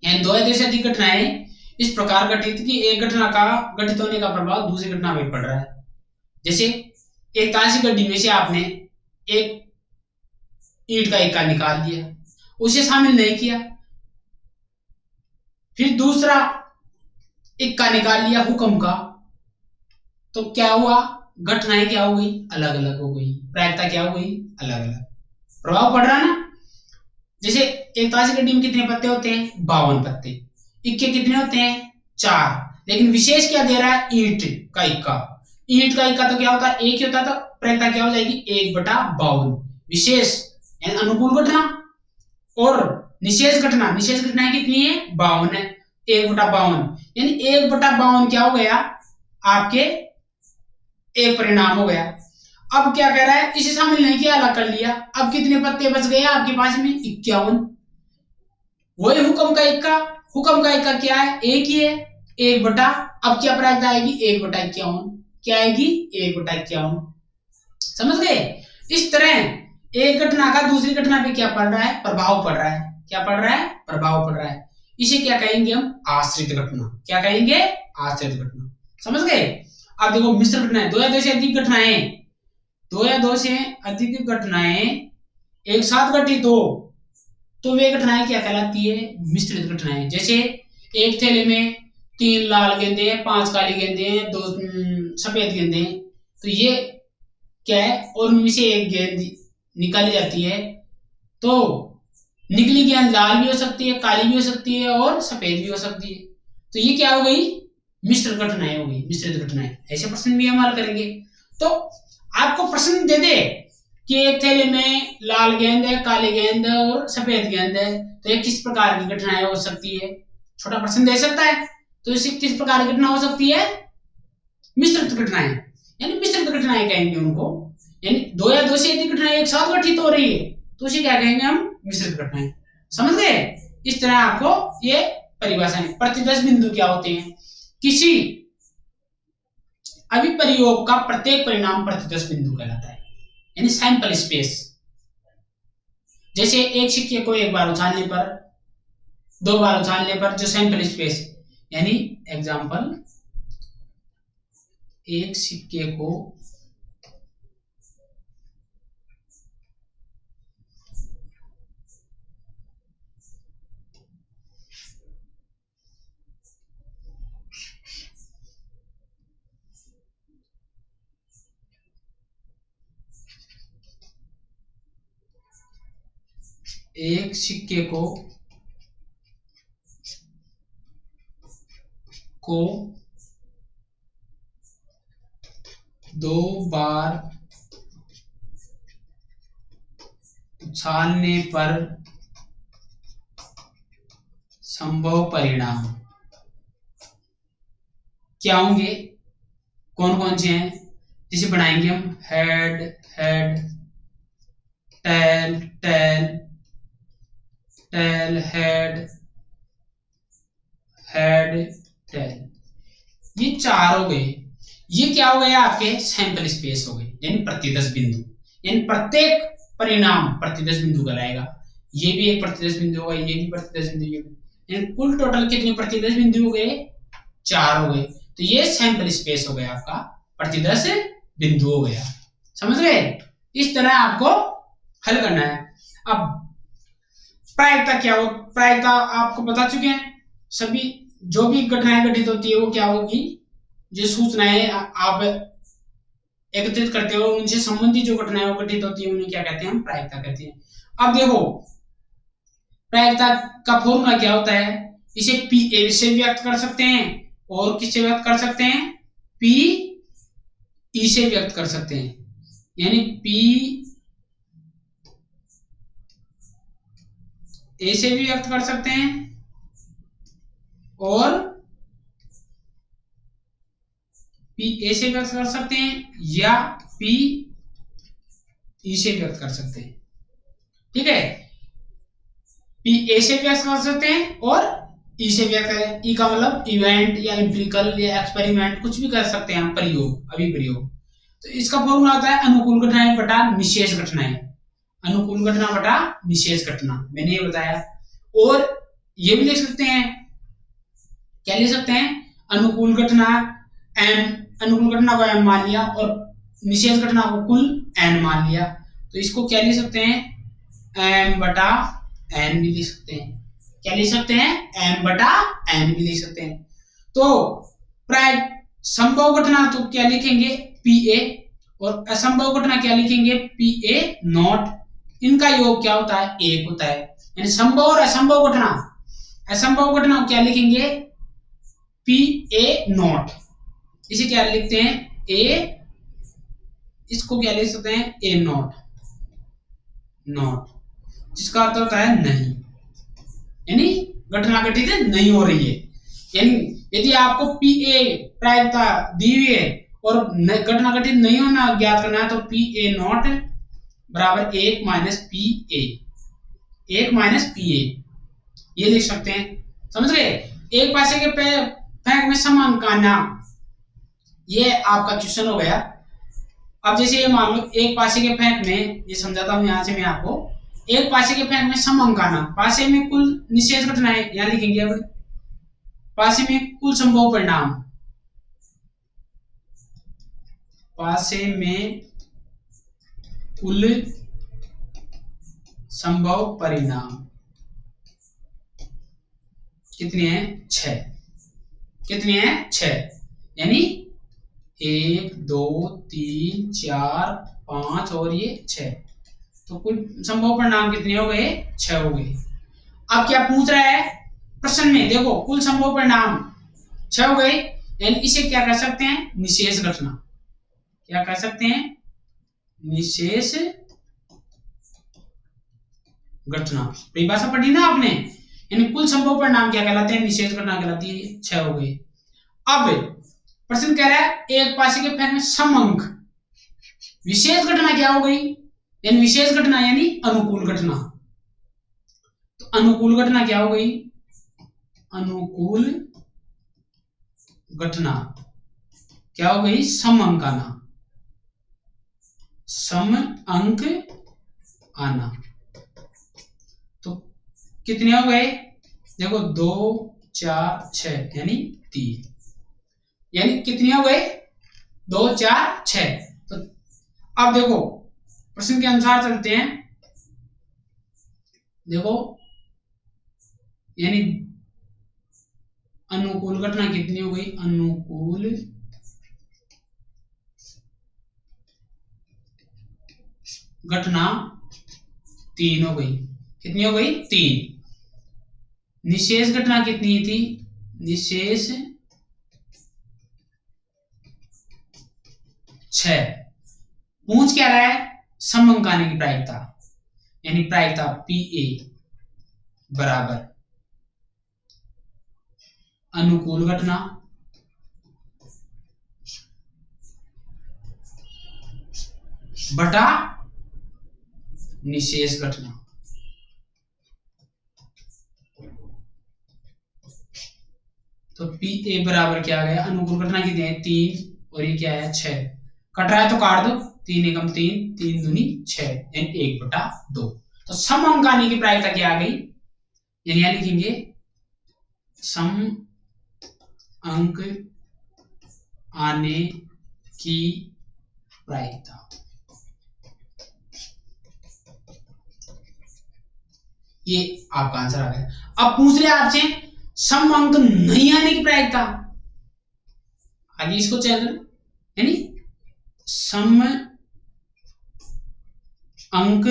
यानी दो या दो से अधिक घटनाएं इस प्रकार घटित कि एक घटना का घटित होने का प्रभाव दूसरी घटना में पड़ रहा है। जैसे एक ताश की गड्डी में से आपने एक ईंट का इक्का निकाल लिया, उसे शामिल नहीं किया, फिर दूसरा इक्का निकाल लिया हुक्म का, तो क्या हुआ, घटनाएं क्या हो गई, अलग अलग हो गई, प्रायिकता क्या हो गई, अलग अलग, प्रभाव पड़ रहा ना। जैसे एक ताश की गड्डी में कितने पत्ते होते हैं, 52 पत्ते, इक्के कितने होते हैं, 4, लेकिन विशेष क्या दे रहा है, ईंट का इक्का। ईंट का इक्का तो क्या होता है, एक ही होता, तो प्रायिकता क्या हो जाएगी, 1/52। विशेष यानी अनुकूल घटना और निषेध घटना, निषेध घटनाएं कितनी है, 52 है, 1/52, यानी 1/52 क्या हो गया, आपके एक परिणाम हो गया। अब क्या कह रहा है, इसे शामिल नहीं किया, अलग कर लिया, अब कितने पत्ते बच गए आपके पास में, 51। वही हुक्म का इक्का क्या है, एक ही है, 1 अब क्या प्रायिकता आएगी, 1/51, क्या आएगी, 1/51। समझ गए। इस तरह एक घटना का दूसरी घटना पे क्या पड़ रहा है, प्रभाव पड़ रहा है, क्या पड़ रहा है, प्रभाव पड़ रहा है, इसे क्या कहेंगे हम, आश्रित घटना। क्या कहेंगे, आश्रित घटना। समझ गए। अब देखो मिश्र घटनाएं, दो या दो से अधिक घटनाएं दो या दो से अधिक घटनाएं एक साथ घटित हो तो वे घटनाएं क्या कहलाती है? मिश्रित घटनाएं। जैसे एक थैले में 3 लाल गेंदे, 5 काली गेंदे, 2 सफेद गेंदे, तो ये क्या है? और उनमें से एक गेंद निकाली जाती है तो निकली गेंद लाल भी हो सकती है, काली भी हो सकती है और सफेद भी हो सकती है। तो ये क्या हो गई? मिश्रित घटनाएं हो गई, मिश्रित घटनाएं। ऐसे प्रश्न भी हम हल करेंगे। तो आपको प्रश्न दे दे कि एक थैले में लाल गेंद है, काली गेंद है और सफेद गेंद है, तो ये किस प्रकार की घटनाएं हो सकती है? छोटा प्रश्न दे सकता है। तो इसे किस प्रकार की घटना हो सकती है? मिश्रित घटनाएं, यानी मिश्रित घटनाएं कहेंगे उनको। यानी दो या दो से अधिक घटनाएं एक साथ घटित हो रही है तो उसे क्या कहेंगे हम? मिश्रित घटनाएं। समझ गए? इस तरह आपको ये परिभाषा है। प्रतिदर्श बिंदु क्या होते हैं? किसी अभिप्रयोग का प्रत्येक परिणाम प्रतिदर्श बिंदु कहलाता है, यानी सैंपल स्पेस। जैसे एक सिक्के को एक बार उछालने पर, 2 बार उछालने पर जो सैंपल स्पेस, यानी एग्जांपल, एक सिक्के को एक सिक्के को 2 बार उछालने पर संभव परिणाम क्या होंगे? कौन कौन से हैं? जिसे बनाएंगे हम head head, tail tail, tail head, head tail, ये 4 हो गए। ये क्या हो गया? आपके सैंपल स्पेस हो गए, यानी प्रतिदर्श बिंदु। यानी प्रत्येक परिणाम प्रतिदर्श बिंदु कहलाएगा। ये भी एक प्रतिदर्श बिंदु होगा, ये भी प्रतिदर्श बिंदु, ये भी। यानी कुल टोटल कितने प्रतिदर्श बिंदु हो गए? 4 हो गए। तो ये सैंपल स्पेस हो गया, आपका प्रतिदर्श बिंदु हो गया। समझ गए? इस तरह आपको हल करना है। अब प्रायिकता क्या हो? प्रायिकता आपको बता चुके हैं। सभी जो भी घटनाएं घटित होती है वो क्या होगी? जो सूचनाएं आप एकत्रित करते हो उनसे संबंधित जो घटनाएं घटित होती है उन्हें क्या कहते हैं? हम प्रायिकता कहते हैं। अब देखो प्रायिकता का फॉर्मूला क्या होता है? इसे पी ए से व्यक्त कर सकते हैं और किससे व्यक्त कर सकते हैं? पी ई से व्यक्त कर सकते हैं। यानी पी ए से भी व्यक्त कर सकते हैं और पी ए से व्यक्त कर सकते हैं या पी ई से व्यक्त कर सकते हैं। ठीक है? पी ए से व्यक्त कर सकते हैं और ई से व्यक्त करें। ई का मतलब इवेंट या एम्पिरिकल या एक्सपेरिमेंट, कुछ भी कर सकते हैं हम, प्रयोग, अभिप्रयोग। तो इसका फॉर्मूला होता है अनुकूल घटनाएं बटा निषेध घटनाएं। अनुकूल घटना बटा निषेध घटना, मैंने ये बताया। और ये भी लिख सकते हैं, क्या लिख सकते हैं? अनुकूल घटना एम, अनुकूल घटना को एम मान लिया और निषेध घटना को कुल एन मान लिया। तो इसको क्या लिख सकते हैं? एम बटा एन भी लिख सकते हैं। क्या लिख सकते हैं? एम बटा एन भी लिख सकते हैं। तो प्राय संभव घटना तो क्या लिखेंगे? पी ए, और असंभव घटना क्या लिखेंगे? P A not. इनका योग क्या होता है? 1 होता है। यानी संभव और असंभव घटना, असंभव घटना क्या लिखेंगे? P A not. इसे क्या लिखते हैं? ए, इसको क्या लिख सकते हैं? ए नॉट, नॉट, जिसका अर्थ होता है नहीं, यानी घटना घटित नहीं हो रही है। यानी यदि आपको पी ए प्रायिकता दी हुई है और घटना घटित नहीं होना ज्ञात करना है तो पी ए नॉट बराबर 1 minus P A, 1 minus P A, ये लिख सकते हैं। समझ गए? एक पासे के फेंक में समांकाना, ये आपका क्वेश्चन हो गया। अब जैसे ये मान लो एक पासे के फेंक में, ये समझाता हूं यहां से मैं आपको, एक पासे के फेंक में समांकाना, पासे में कुल निषेध घटनाएं यहां लिखेंगे। अब पासे में कुल संभव परिणाम, पासे में कुल संभव परिणाम कितने हैं? 6। कितने हैं? 6। यानी 1 2 3 4 5 और ये 6, तो कुल संभव परिणाम कितने हो गए? 6 हो गए। अब क्या पूछ रहा है प्रश्न में? देखो कुल संभव परिणाम 6 हो गए, यानी इसे क्या कह सकते हैं? निशेष घटना। क्या कह सकते हैं? निशेष घटना। परिभाषा पढ़ी ना आपने, यानी कुल संभव परिणाम क्या कहलाते हैं? निशेष घटना कहलाती है। 6 हो गए। अब प्रश्न कह रहा है एक पासी के फैन में सम अंक। विशेष घटना क्या हो गई? यानी विशेष घटना यानी अनुकूल घटना। तो अनुकूल घटना क्या हो गई? अनुकूल घटना क्या हो गई? सम अंक आना। सम अंक आना। तो कितने हो गए? देखो 2 4 6 यानी 3। यानी कितने हो गए? 2 4 6। तो अब देखो प्रश्न के अनुसार चलते हैं। देखो यानी अनुकूल घटना कितनी हो गई? अनुकूल घटना 3 हो गई। कितनी हो गई? 3। निशेष घटना कितनी थी? निशेष 6। पूछ क्या रहा है? सम अंक आने की प्रायिकता, यानी प्रायिकता PA बराबर अनुकूल घटना बटा निशेष घटना। तो PA बराबर क्या आ गया? अनुकूल घटना कितनी है? 3 और ये क्या है? 6। कट रहा है तो काट दो। 3 एकम 3, 3 दूनी 6 यानी 1/2। तो सम अंक आने की प्रायिकता क्या आ गई? यानी यहां लिखेंगे सम अंक आने की प्रायिकता। ये आपका आंसर आ गया। अब पूछ रहे आपसे सम अंक नहीं आने की प्रायिकता। आगे इसको चेक करो, यानी सम अंक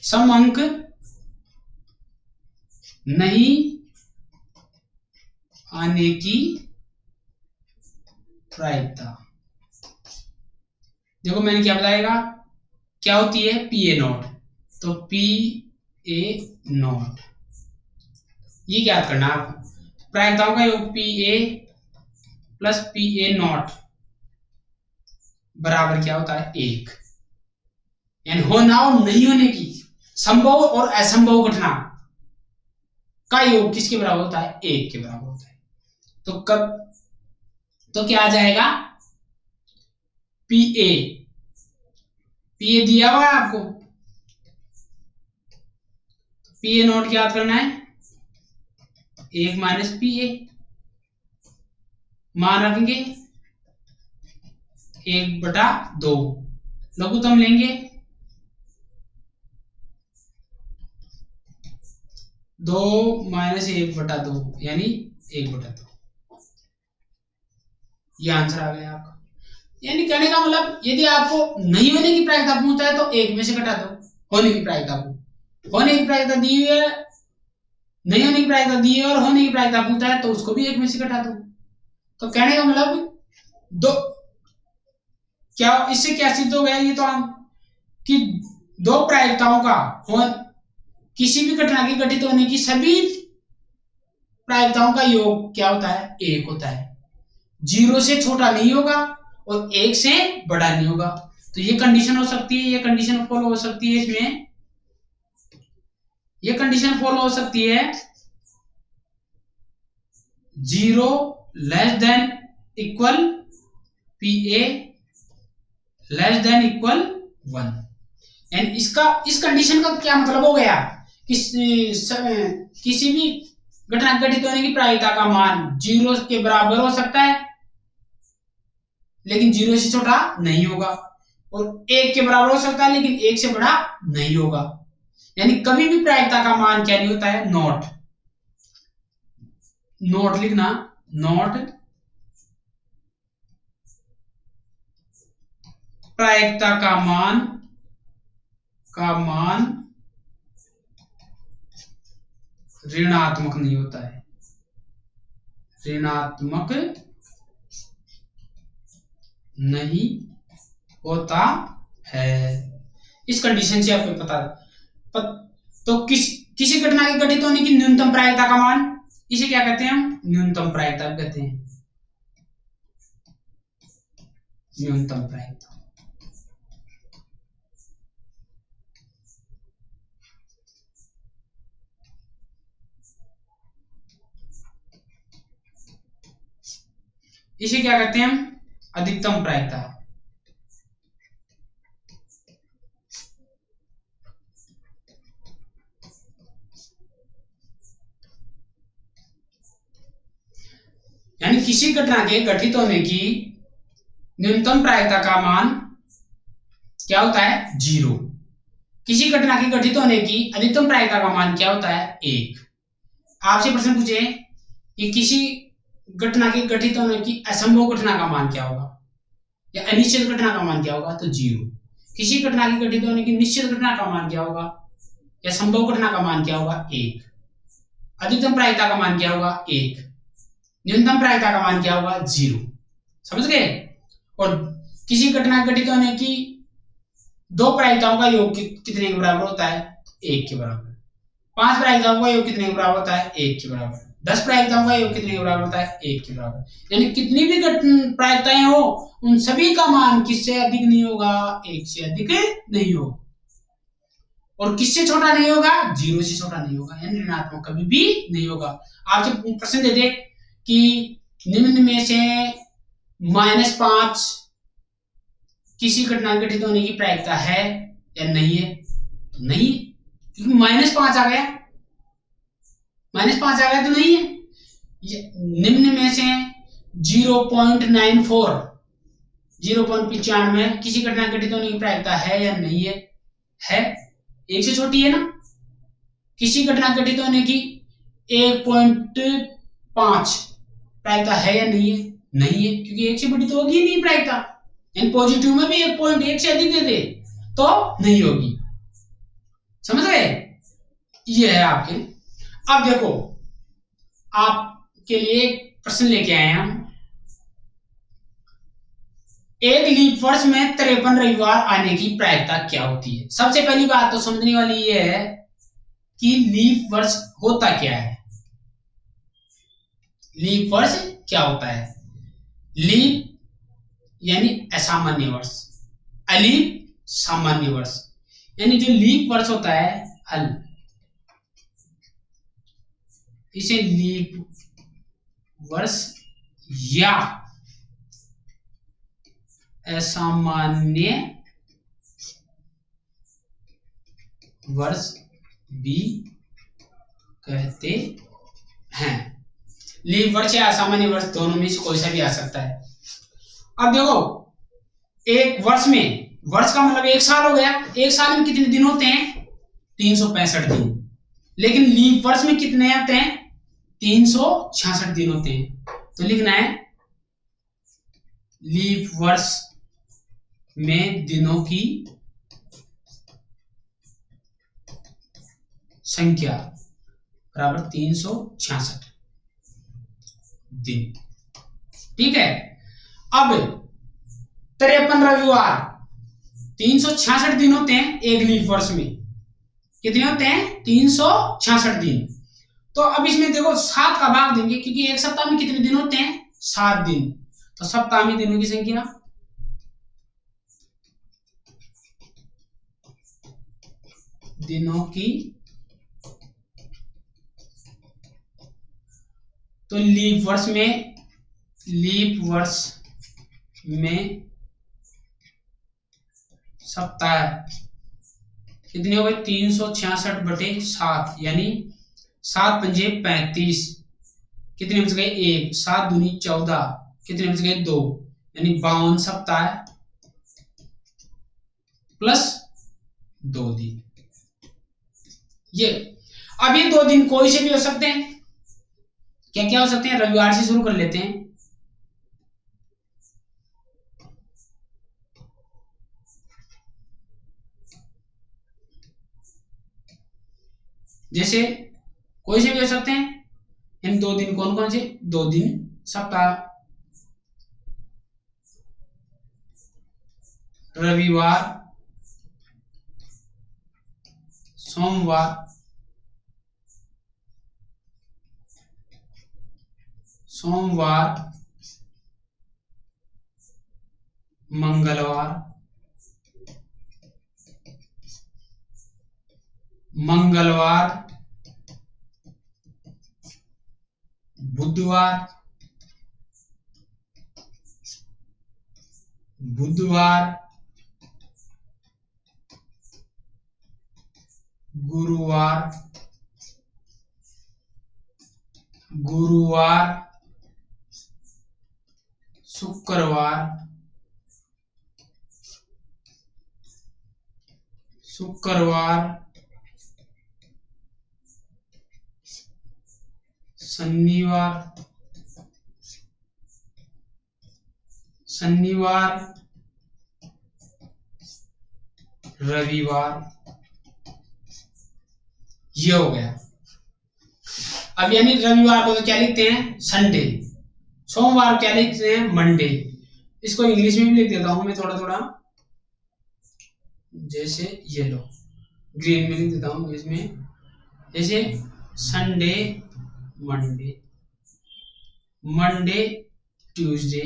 सम अंक नहीं आने की प्रायिकता। देखो मैंने क्या बताएगा, क्या होती है? PA not. तो PA नॉट ये क्या करना आपको? प्रायिकताओं का योग PA प्लस PA नॉट बराबर क्या होता है? 1। यानी होना और नहीं होने की संभव और असंभव घटना का योग किसके बराबर होता है? 1 के बराबर होता है। तो कब तो क्या आ जाएगा? PA दिया हुआ है आपको। PA नोट क्या करना है? 1 माइनस PA मान रखेंगे 1/2। लघुत्तम लेंगे 2 माइनस 1/2 यानी 1/2। ये आंसर आ गया आपका। यानी कहने का मतलब यदि आपको नहीं होने की प्रायिकता पूछता है तो 1 में से घटा दो होने की प्रायिकता को। होने की प्रायिकता दी हुई है, नहीं होने की प्रायिकता दी है और होने की प्रायिकता पूछता है तो उसको भी 1 में से घटा दो। तो कहने का मतलब दो क्या इससे क्या सिद्ध हो गया? ये तो हम कि दो प्रायिकताओं का किसी भी घटना के घटित होने की सभी प्रायिकताओं का योग क्या होता है? 1 होता है। 0 से छोटा नहीं होगा और 1 से बड़ा नहीं होगा। तो ये कंडीशन हो सकती है, ये कंडीशन फॉलो हो सकती है इसमें, ये कंडीशन फॉलो हो सकती है 0 less than equal PA less than equal 1। And इसका इस कंडीशन का क्या मतलब हो गया, किसी भी घटना घटित होने की प्रायिकता का मान 0 के बराबर हो सकता है, लेकिन 0 से छोटा नहीं होगा, और 1 के बराबर हो सकता है लेकिन 1 से बड़ा नहीं होगा। यानी कभी भी प्रायिकता का मान क्या नहीं होता है, नॉट लिखना, नॉट प्रायिकता का मान ऋणात्मक नहीं होता है, ऋणात्मक नहीं होता है। इस कंडीशन से आपको तो किसी घटना के घटित होने की न्यूनतम प्रायिकता का मान, इसे क्या कहते हैं हम, न्यूनतम प्रायिकता कहते हैं, न्यूनतम प्रायिकता। इसे क्या कहते हैं हम, अधिकतम प्रायिकता। यानी किसी घटना के घटित होने की न्यूनतम प्रायिकता का मान क्या होता है, 0। किसी घटना के घटित होने की अधिकतम प्रायिकता का मान क्या होता है, 1। आपसे प्रश्न पूछे कि किसी घटना के घटित होने की असंभव घटना का मान क्या होगा, या अनिश्चित घटना का मान क्या होगा, तो 0। किसी घटना के घटित होने की निश्चित घटना का मान क्या होगा, या संभव घटना का मान क्या होगा, 1। अधिकतम प्रायिकता का मान क्या होगा, 1। न्यूनतम प्रायिकता का मान क्या होगा, 0। समझ गए। और किसी घटना घटित होने की दो प्रायिकताओं का योग कितने के बराबर होता है, 1 के बराबर। 5 प्रायिकताओं का योग कितने के बराबर होता है, 1 के बराबर। 10 प्रायिकताओं का योग कितने के बराबर होता है, 1 के बराबर। यानी कितनी भी प्रायिकताएं हो, उन सभी का मान किससे अधिक नहीं होगा, 1 से अधिक नहीं होगा। और किससे छोटा नहीं होगा, 0 से छोटा नहीं होगा, यानी ऋणात्मक कभी भी नहीं होगा। आपसे प्रश्न दे दे कि निम्न में से -5 किसी घटना घटित होने की प्रायिकता है या नहीं है, तो नहीं है, क्योंकि -5 आ गया, -5 आ गया तो नहीं है। निम्न में से 0.94 0.95 किसी घटना घटित होने की प्रायिकता है या नहीं है, 1 से छोटी है ना। किसी घटना घटित होने की 1.5 प्रायिकता है या नहीं है, नहीं है, क्योंकि 1 से बड़ी तो होगी नहीं प्रायिकता। यानी पॉजिटिव में भी 1.1 से अधिक दे दे तो नहीं होगी। समझ गए, ये है आपके। अब देखो, आपके लिए प्रश्न लेके आए हम। एक लीप वर्ष में 53 रविवार आने की प्रायिकता क्या होती है। सबसे पहली बात तो समझने वाली ये है कि लीप वर्ष होता क्या है। लीप वर्ष क्या होता है, लीप यानी असामान्य वर्ष, अलीप सामान्य वर्ष। यानी जो लीप वर्ष होता है हल, इसे लीप वर्ष या असामान्य वर्ष भी कहते हैं। लीप वर्ष या असामान्य वर्ष दोनों में से कोई सा भी आ सकता है। अब देखो, एक वर्ष में, वर्ष का मतलब 1 साल हो गया, 1 साल में कितने दिन होते हैं, 365 दिन। लेकिन लीप वर्ष में कितने आते हैं, 366 दिन होते हैं। तो लिखना है लीप वर्ष में दिनों की संख्या बराबर 366 दिन। ठीक है। अब 53 रविवार, 366 दिन होते हैं एक लीप वर्ष में। कितने होते हैं, 366 दिन। तो अब इसमें देखो 7 का भाग देंगे, क्योंकि एक सप्ताह में कितने दिन होते हैं, 7 दिन। तो सप्ताह में दिनों की संख्या तो लीप वर्ष में सप्ताह कितने हो गए 366/7 यानी 7 पंजे 35, कितने बच गए 1, 7 दूनी 14, कितने बच गए 2, यानी 52 सप्ताह प्लस 2 दिन। ये अब ये 2 दिन कोई से भी हो सकते हैं, क्या क्या हो सकते हैं, रविवार से शुरू कर लेते हैं। जैसे कोई से भी हो सकते हैं, इन 2 दिन कौन कौन से, 2 दिन सप्ताह, रविवार, सोमवार, मंगलवार, बुधवार, गुरुवार, शुक्रवार, शनिवार, रविवार। ये हो गया। अब यानी रविवार को तो क्या लिखते हैं, संडे, सोमवार क्या लिखते हैं, मंडे। इसको इंग्लिश में भी लिख देता हूं मैं थोड़ा थोड़ा, जैसे ये लो ग्रीन में लिख देता हूं इसमें, जैसे Sunday, Monday, Tuesday,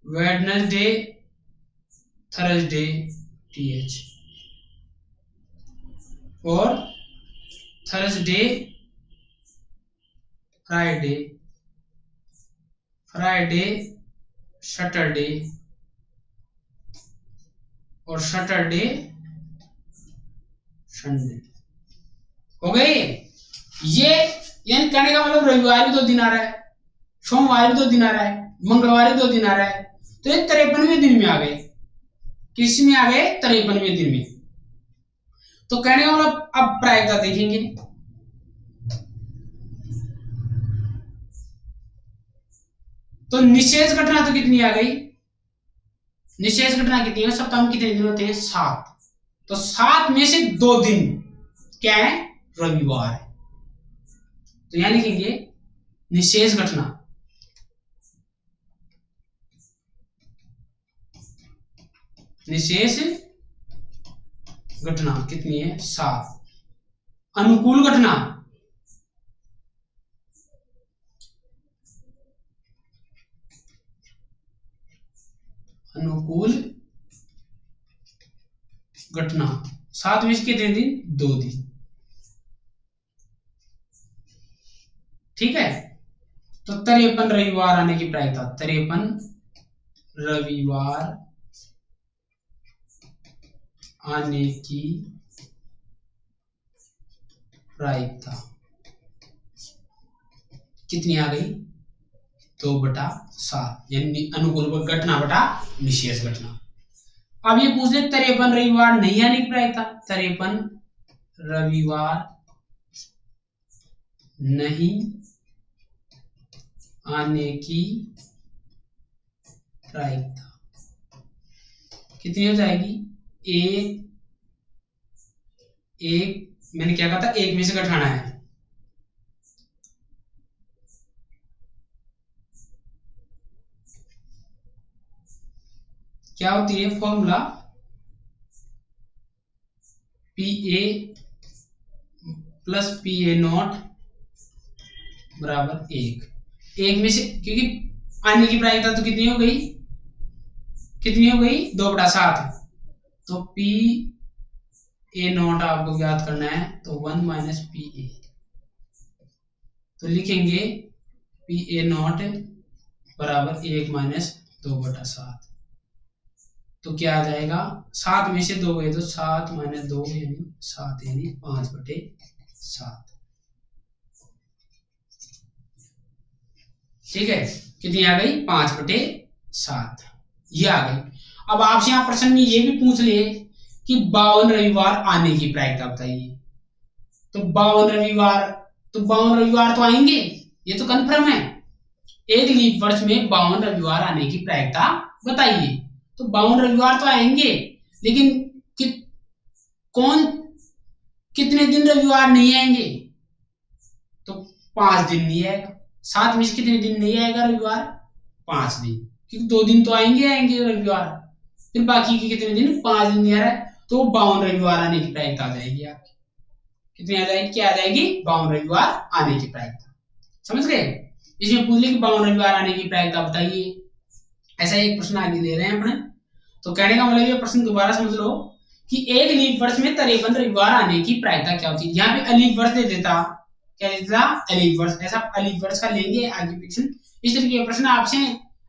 Wednesday, Thursday, TH, और थर्सडे, फ्राइडे, सैटरडे, और सैटरडे, संडे। हो गए ये, यानी कहने का मतलब रविवार भी 2 दिन आ रहा है, सोमवार भी 2 दिन आ रहा है, मंगलवार भी 2 दिन आ रहा है, तो ये 53वें दिन में आ गए। किस में आ गए, 53वें दिन में। तो कहने का मतलब अब प्रायिकता देखेंगे। तो निशेष घटना तो कितनी आ गई, निशेष घटना कितनी है, सप्ताह में कितने दिन होते हैं, 7, तो 7 में से 2 दिन क्या है, रविवार है। तो यहां लिखेंगे निशेष घटना, कितनी है, 7। अनुकूल घटना, अनुकूल घटना 7 में से कितने दिन, 2 दिन। ठीक है, तो 53 रविवार आने की प्रायिकता, 53 रविवार आने की प्रायिकता कितनी आ गई, 2/7, यानी अनुकूल घटना बटा निशेष घटना। अब ये पूछ ले 53 रविवार नहीं आने की प्रायिकता, 53 रविवार नहीं आने की प्रायिकता कितनी हो जाएगी, एक मैंने क्या कहा था, 1 में से घटाना है, क्या होती है फॉर्मूला, PA प्लस PA0 बराबर 1 में से, क्योंकि आने की प्रायिकता तो कितनी हो गई, 2/7, तो PA0 आपको ज्ञात करना है, तो 1 माइनस PA, तो लिखेंगे PA0 बराबर 1 माइनस 2/7। तो क्या आ जाएगा, 7 में से 2 गए तो 7 माइनस 2 यानी 7 यानी 5/7। ठीक है, कितनी आ गई 5/7 ये आ गई। अब आपसे यहाँ प्रश्न में ये भी पूछ ले कि 52 रविवार आने की प्रायिकता बताइए। तो 52 रविवार, तो 52 रविवार तो आएंगे, ये तो कन्फर्म है। एक लीप वर्ष में 52 रविवार आने की प्रायिकता बताइए। तो 52 रविवार तो आएंगे, लेकिन कौन कितने दिन रविवार नहीं आएंगे? तो 5 दिन नहीं आएगा। 7 में से कितने दिन नहीं आएगा रविवार? 5 दिन, क्योंकि 2 दिन तो आएंगे रविवार, फिर बाकी के कितने दिन? 5 दिन नहीं आ रहा है, तो 52 रविवार आने की प्रायिकता आ जाएगी आपकी। कितनी आ जाएगी? क्या आ जाएगी? 52 रविवार आने की प्रायिकता। समझ गए? इसमें पूछ ले कि 52 रविवार आने की प्रायिकता बताइए। ऐसा एक प्रश्न आगे ले रहे हैं अपने। तो कहने का मतलब ये प्रश्न दोबारा समझ लो कि एक लीप वर्ष में 53 रविवार आने की प्रायिकता क्या होती है। यहाँ पे अलीफ वर्ष दे देता, क्या देता? अलीफ वर्ष। ऐसा अलीफ वर्ष का लेंगे आगे प्रश्न। इस तरीके के प्रश्न आपसे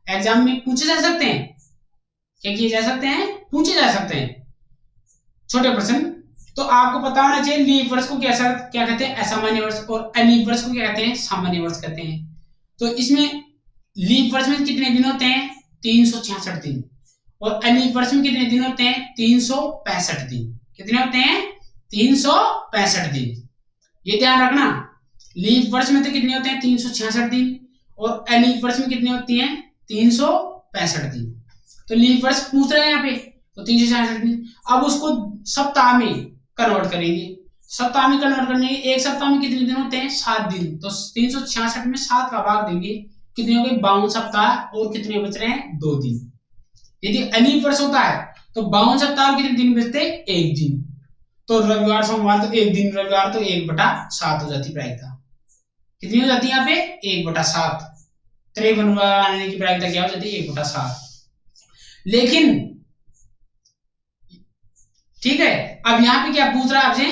एग्जाम में पूछे जा सकते हैं। क्या किए जा सकते हैं? पूछे जा सकते हैं छोटे प्रश्न। तो आपको पता होना चाहिए लीप वर्ष को क्या कहते हैं? असामान्य वर्ष। और अलीफ वर्ष को क्या कहते हैं? सामान्य वर्ष कहते हैं। तो इसमें लीप वर्ष में कितने दिन होते हैं? 366 दिन। और अलीफ वर्ष में कितने दिन होते हैं? 365 दिन। कितने होते हैं? 365 दिन। ये ध्यान रखना, लीप वर्ष में तो कितने होते हैं? 366 दिन। और अलीफ वर्ष में कितने होती हैं? 365 दिन। तो लीप वर्ष पूछ रहे हैं यहाँ पे, तो 366 दिन। अब उसको सप्ताह में कन्वर्ट करेंगे। सप्ताह में कन्वर्ट करने के, एक सप्ताह में कितने दिन होते हैं? 7 दिन। तो 366 में 7 का भाग देंगे, कितने हो गए? 52 सप्ताह। और कितने बच रहे हैं? 2 दिन। यदि अलीफ वर्ष होता है तो 52 सप्ताह और कितने दिन बचते? 1 दिन। तो रविवार सोमवार तो 1 दिन, रविवार तो 1/7 हो जाती प्रायिकता। कितनी हो जाती है यहाँ पे? 1/7। 53 रविवार आने की प्रायिकता क्या हो जाती है? 1/7। लेकिन ठीक है, अब यहाँ पे क्या पूछ रहा है आपसे?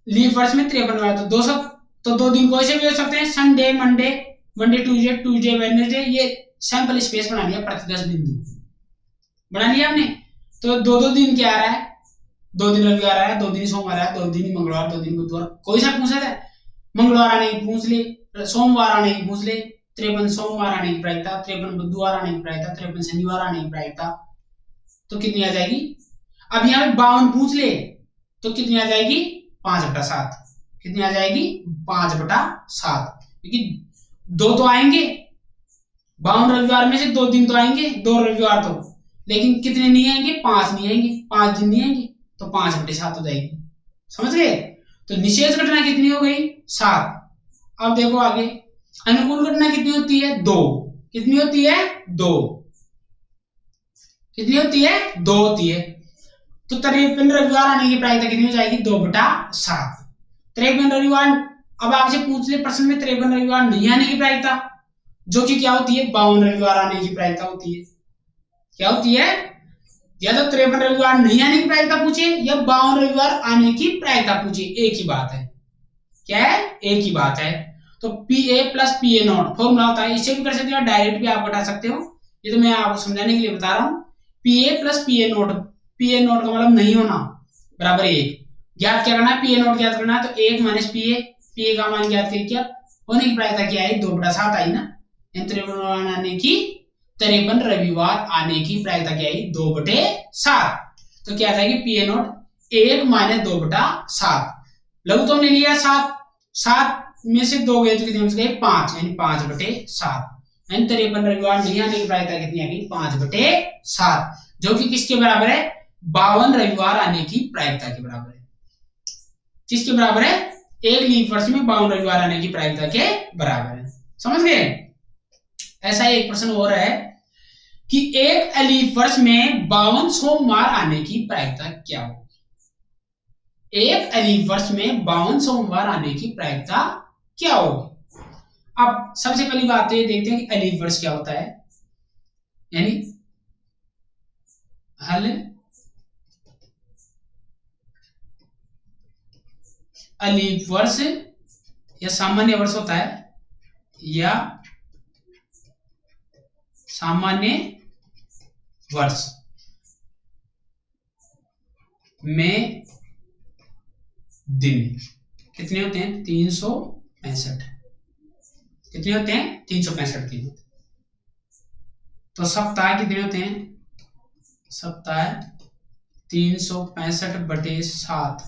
लीप वर्ष में 53 रविवार, तो 2 दिन कोई से भी हो सकते हैं, संडे, मंडे, ट्यूसडे, वेडनेसडे। ये सैंपल स्पेस बना लिया, प्रति 10 बिंदु बना लिया हमने। तो 2 दिन क्या आ रहा है? 2 दिन रविवार आ रहा है, 2 दिन सोमवार आ रहा है, 2 दिन मंगलवार, 2 दिन बुधवार। कोई सा पूछ रहा है? मंगलवार आने की पूछ ले, सोमवार आने की पूछ ले। 53 सोमवार आने की प्रायिकता, 53 बुधवार आने की प्रायिकता, 53 शनिवार आने की प्रायिकता। तो कितनी आ जाएगी? अब यहाँ पे 52 पूछ ले तो कितनी आ जाएगी? 5/7। कितनी आ जाएगी? 5/7। क्योंकि 2 तो आएंगे, 52 रविवार में से 2 दिन तो आएंगे, 2 रविवार तो, लेकिन कितने नहीं आएंगे? 5 नहीं आएंगे, 5 दिन नहीं आएंगे। तो 5/7 हो जाएगी। समझ गए? तो निषेध घटना कितनी हो गई? 7। अब देखो आगे, अनुकूल घटना कितनी होती है? 2। कितनी होती है? 2। कितनी होती है? 2 होती है। तो 53 रविवार आने की प्रायिकता कितनी हो जाएगी? 2/7। 53 रविवार, अब आपसे पूछ ले प्रश्न में 53 रविवार नहीं आने की प्रायिकता, जो कि क्या होती है? 52 रविवार आने की प्रायिकता होती है। क्या होती है? या तो 53 रविवार नहीं आने की प्रायिकता पूछे, या 52 रविवार आने की प्रायिकता पूछे, एक ही बात है। क्या है? एक ही बात है। तो PA + PA0 फॉर्मूला होता है। इससे भी कर सकते हो, डायरेक्ट भी आप घटा सकते हो। ये तो मैं आपको समझाने के लिए बता रहा हूँ। PA + PA0, PA0 का मतलब नहीं होना, बराबर 1। ज्ञात क्या करना है? PA0 ज्ञात करना है, तो 1 - PA, PA का मान ज्ञात करके क्या होने की प्रायिकता क्या आई? 2/7 आई ना। 53 आने की 53 रविवार आने की प्रायिकता क्या आई? 2/7। तो क्या आ जाएगी? PA0 1 - 2/7। लघु तो हमने लिया 7, 7 में से 2 गए तो कितने बच गए? 5, यानी 5/7। यानी 53 रविवार नहीं आने की प्रायिकता कितनी आ गई? 5/7, जो कि किसके बराबर है? 52 रविवार आने की प्रायिकता के बराबर है। किसके बराबर है? एक लीप वर्ष में 52 रविवार आने की प्रायिकता के बराबर है। समझ गए? ऐसा एक प्रश्न और है कि एक अलीफ वर्ष में 52 सोमवार आने की प्रायिकता क्या होगी? एक अलीफ वर्ष में 52 सोमवार आने की प्रायिकता क्या होगी? अब सबसे पहली बात तो ये देखते हैं कि अलीफ वर्ष क्या होता है। यानी हल अलीफ वर्ष या सामान्य वर्ष होता है, या सामान्य वर्ष। में दिन कितने होते हैं? 365। कितने होते हैं? 365 दिन। तो सप्ताह कितने होते हैं? सप्ताह 365/7।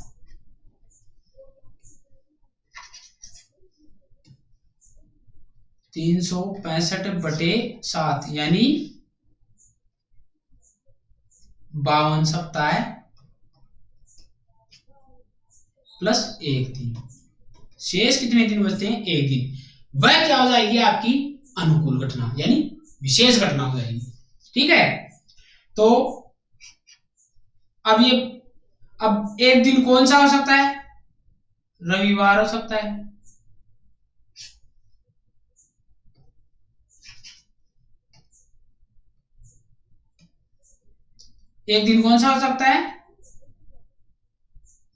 365/7 यानी 52 सप्ताह प्लस 1 दिन। शेष कितने दिन बचते हैं? 1 दिन। वह क्या हो जाएगी? आपकी अनुकूल घटना यानी विशेष घटना हो जाएगी। ठीक है, तो अब एक दिन कौन सा हो सकता है? रविवार हो सकता है। एक दिन कौन सा हो सकता है?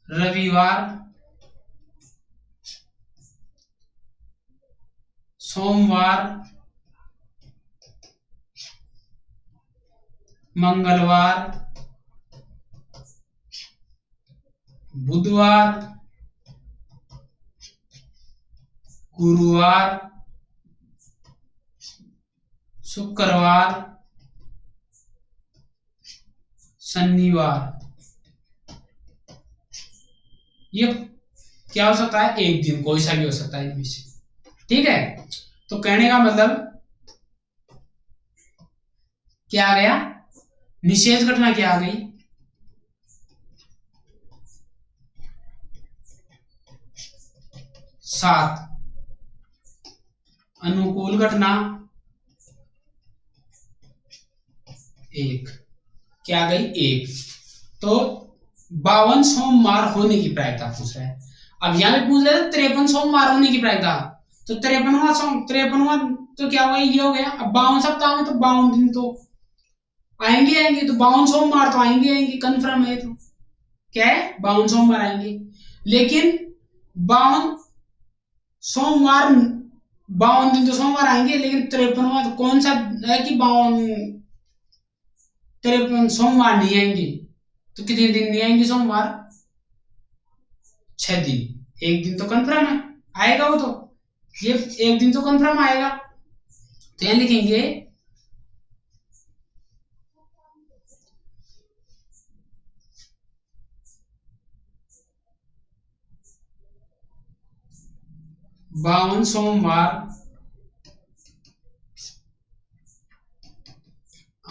रविवार, सोमवार, मंगलवार, बुधवार, गुरुवार, शुक्रवार, शनिवार। ये क्या हो सकता है? एक दिन कोई सा भी हो सकता है इनमें से। ठीक है, तो कहने का मतलब क्या आ गया? निषेध घटना क्या आ गई? सात। अनुकूल घटना 1। क्या आ गई? 1। तो 52 सोमवार होने की प्रायिकता पूछ रहा है। अब यहां पे पूछ रहा है 53 सोमवार होने की प्रायिकता। तो 53वां तो क्या हुआ? ये हो गया। अब 52 सप्ताह में तो 52 दिन तो आएंगे, तो 52 सोमवार तो आएंगे, कन्फर्म है। तो क्या है? 52 सोमवार आएंगे। लेकिन 52 सोमवार, 52 दिन तो सोमवार आएंगे, लेकिन 53वां तो कौन सा है कि 53 सोमवार नहीं आएंगे। तो कितने दिन नहीं आएंगे सोमवार? 6 दिन। एक दिन तो कन्फर्म है आएगा वो। तो ये एक दिन तो कन्फर्म आएगा। तो यहां लिखेंगे 52 सोमवार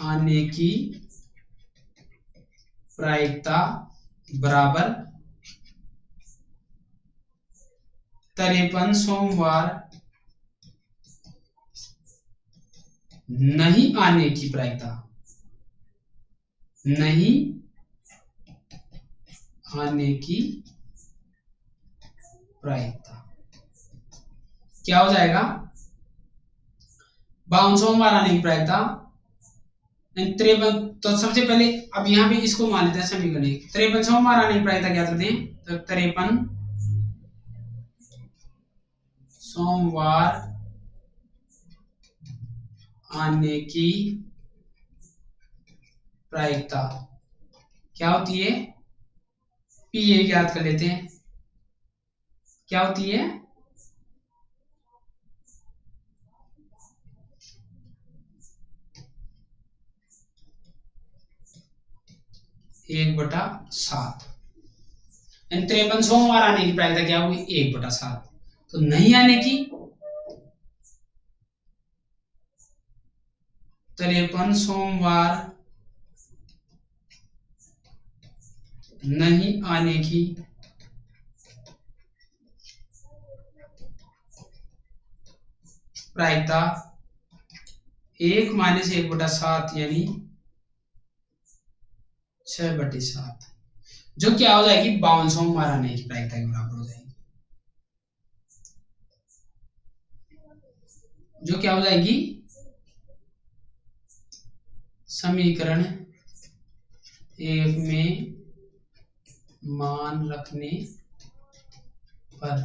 आने की प्रायिकता बराबर 53 सोमवार नहीं आने की प्रायिकता। नहीं आने की प्रायिकता क्या हो जाएगा? 52 सोमवार आने की प्रायिकता 53। तो सबसे पहले अब यहाँ पे इसको मान लेते हैं समीकरण। 53 सोमवार आने की प्रायिकता क्या करते हैं? तो 53 सोमवार आने की प्रायिकता क्या होती है? पी ए याद कर लेते हैं। क्या होती है? एक बटा 7। 53 सोमवार आने की प्रायिकता क्या हुई? 1/7। तो नहीं आने की 53 सोमवार नहीं आने की प्रायिकता 1 माइनस 1/7 यानी 6/7, जो क्या हो जाएगी? 52 सोमवार आने की प्रायिकता के बराबर हो जाएगी। जो क्या हो जाएगी? समीकरण 1 में मान रखने पर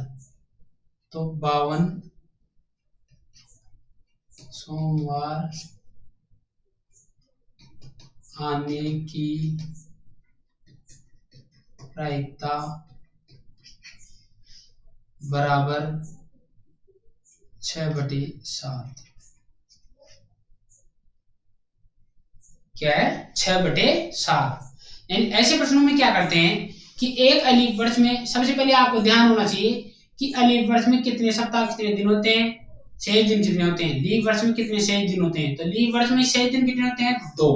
तो 52 सोमवार आने की प्रायिकता बराबर 6/7। क्या है? 6/7। यानी ऐसे प्रश्नों में क्या करते हैं कि एक अलीफ वर्ष में सबसे पहले आपको ध्यान होना चाहिए कि अलीफ वर्ष में कितने सप्ताह, कितने दिन होते हैं, शेष दिन कितने होते हैं। लीप वर्ष में कितने शेष दिन होते हैं? तो लीप वर्ष में शेष दिन कितने होते हैं? 2।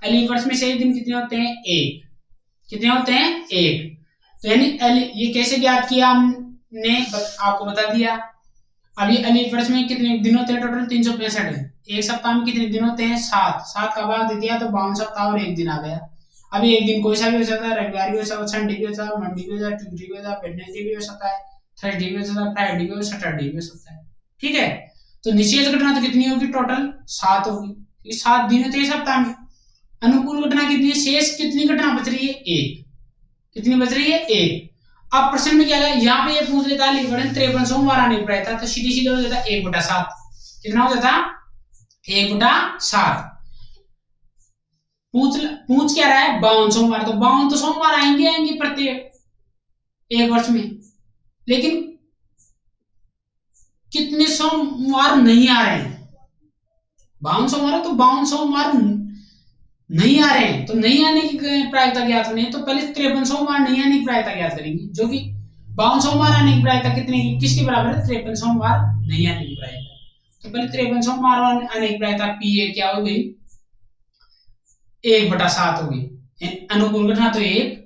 अलीफ वर्ष में शेष दिन कितने होते हैं? 1। कितने होते हैं? 1। तो यानी ये कैसे ज्ञात किया हमने, आपको बता दिया। अभी अलीफ वर्ष में कितने दिन होते हैं? टोटल 365 है। एक सप्ताह में कितने दिन होते हैं? 7। 7 का भाग दे दिया तो 52 सप्ताह और 1 दिन आ गया। अभी एक दिन कोई सा भी हो सकता है, रविवार भी हो सकता है, संडे भी हो सकता है, मंडे भी हो सकता है, ट्यूसडे भी हो सकता है, वेडनेसडे भी हो सकता है, थर्सडे भी हो सकता है, फ्राइडे भी हो सकता है, सैटरडे भी हो सकता है। ठीक है, तो निषेध घटना तो कितनी होगी? टोटल 7 होगी। 7 दिन होते हैं सप्ताह में। अनुकूल घटना कितनी है? शेष कितनी घटना बच रही है? 1। कितनी बच रही है? 1। अब प्रश्न में क्या है, यहाँ पे ये पूछ लेता है 53 सोमवार आने पर रहता, तो सीधी सीधे हो जाता 1/7। कितना हो जाता? 1/7। पूछ क्या रहा है? 52 सोमवार। तो 52 तो सोमवार आएंगे प्रत्येक एक वर्ष में, लेकिन कितने सोमवार नहीं आ रहे हैं? 52 सोमवार है तो 52 सोमवार नहीं आ रहे हैं, तो नहीं आने की प्रायिकता ज्ञात करनी है। तो पहले 53 सोमवार नहीं आने की प्रायिकता ज्ञात करेंगे, जो कि 52 सोमवार आने की प्रायिकता कितने की, किसके बराबर है? 53 सोमवार नहीं आने की प्रायिकता। तो पहले 53 सोमवार आने की प्रायिकता पी क्या हो गई? 1/7 हो गई। अनुकूल घटना तो एक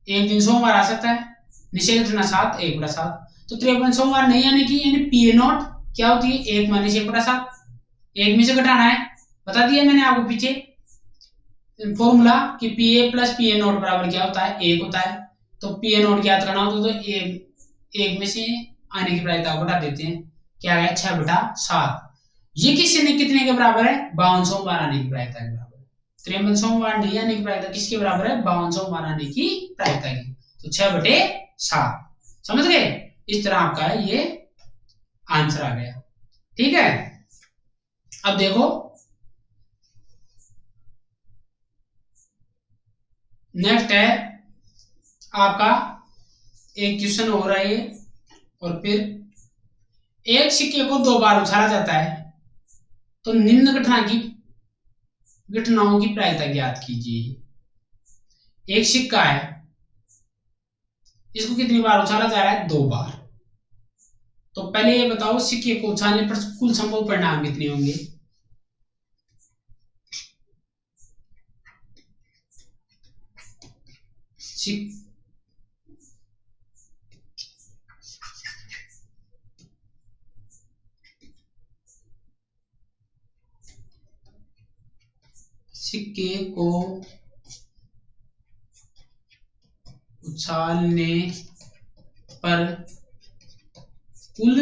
दिन सोमवार आ सकता है, निषेध घटना 7, 1/7। तो 53 सोमवार नहीं आने की यानी PA0 क्या होती है? 1 - 1/7। 1 में से घटाना है, बता दिया मैंने आपको पीछे फॉर्मूला कि PA + PA0 बराबर क्या होता है? 1 होता है। तो PA0 ज्ञात करना होता है तो 1 में से आने की प्रायिकता को घटा देते हैं, क्या है? 6/7। ये कितने के बराबर है? 52 सोमवार आने की प्रायिकता के बराबर। 53 सोमवार नहीं आने की प्रायिकता किसके बराबर है? 52 सोमवार आने की प्रायिकता की। तो 6/7। समझ गए? इस तरह आपका ये आंसर आ गया। ठीक है, अब देखो नेक्स्ट है आपका एक क्वेश्चन हो रहा है, और फिर एक सिक्के को 2 बार उछाला जाता है तो निम्न घटनाओं की प्रायिकता ज्ञात कीजिए। एक सिक्का है, इसको कितनी बार उछाला जा रहा है? 2 बार। तो पहले ये बताओ सिक्के को उछालने पर कुल संभव परिणाम कितने होंगे? सिक्के को उछालने पर कुल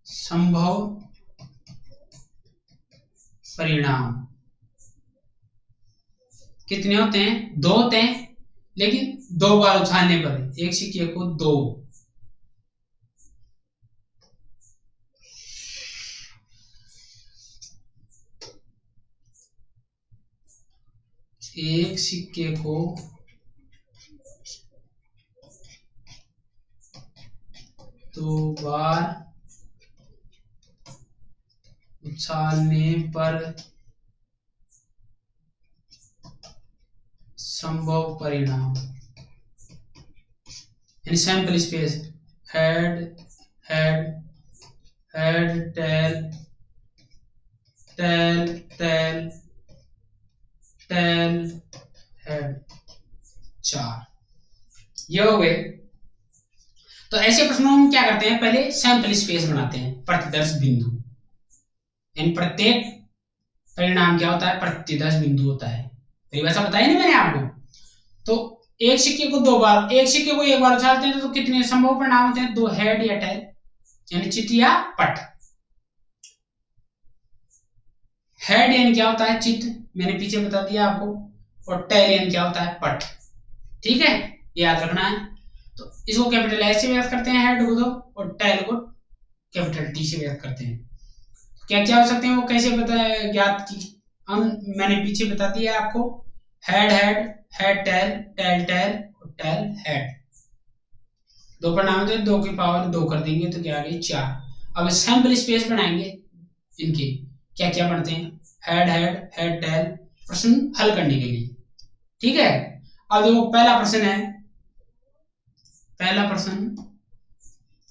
संभव परिणाम कितने होते हैं? 2 होते हैं, लेकिन 2 बार उछालने पर एक सिक्के को 2। एक सिक्के को 2 बार उछालने पर संभव परिणाम यानी sample space head head head tail tail tail tail head 4 ये हो गए। तो ऐसे प्रश्नों में क्या करते हैं? पहले सैंपल स्पेस बनाते हैं, प्रतिदर्श बिंदु। यानी प्रत्येक परिणाम क्या होता है? प्रतिदर्श बिंदु होता है। वैसा बताया ना मैंने आपको। तो एक सिक्के को 2 बार, एक सिक्के को 1 बार उछालते हैं तो कितने संभव परिणाम होते हैं? 2 हेड या टेल, यानी चित या पट। हेड यानी क्या होता है? चित, मैंने पीछे बता दिया आपको। और टेल यानी क्या होता है? पट। ठीक है, याद रखना है। तो इसको कैपिटल एस से व्यक्त करते हैं हेड को, तो और टेल को कैपिटल टी से व्यक्त करते हैं। क्या क्या हो सकते हैं वो कैसे ज्ञात की? हम मैंने पीछे बता दिया आपको। Head head head tail, tail tail और टेल हेड। दो परिणाम थे, 2 की पावर 2 कर देंगे तो क्या आ गई 4। अब सैंपल स्पेस बनाएंगे इनके, क्या क्या बनते हैं, हेड हेड हेड टेल, प्रश्न हल करने के लिए। ठीक है, अब देखो पहला प्रश्न है, पहला प्रश्न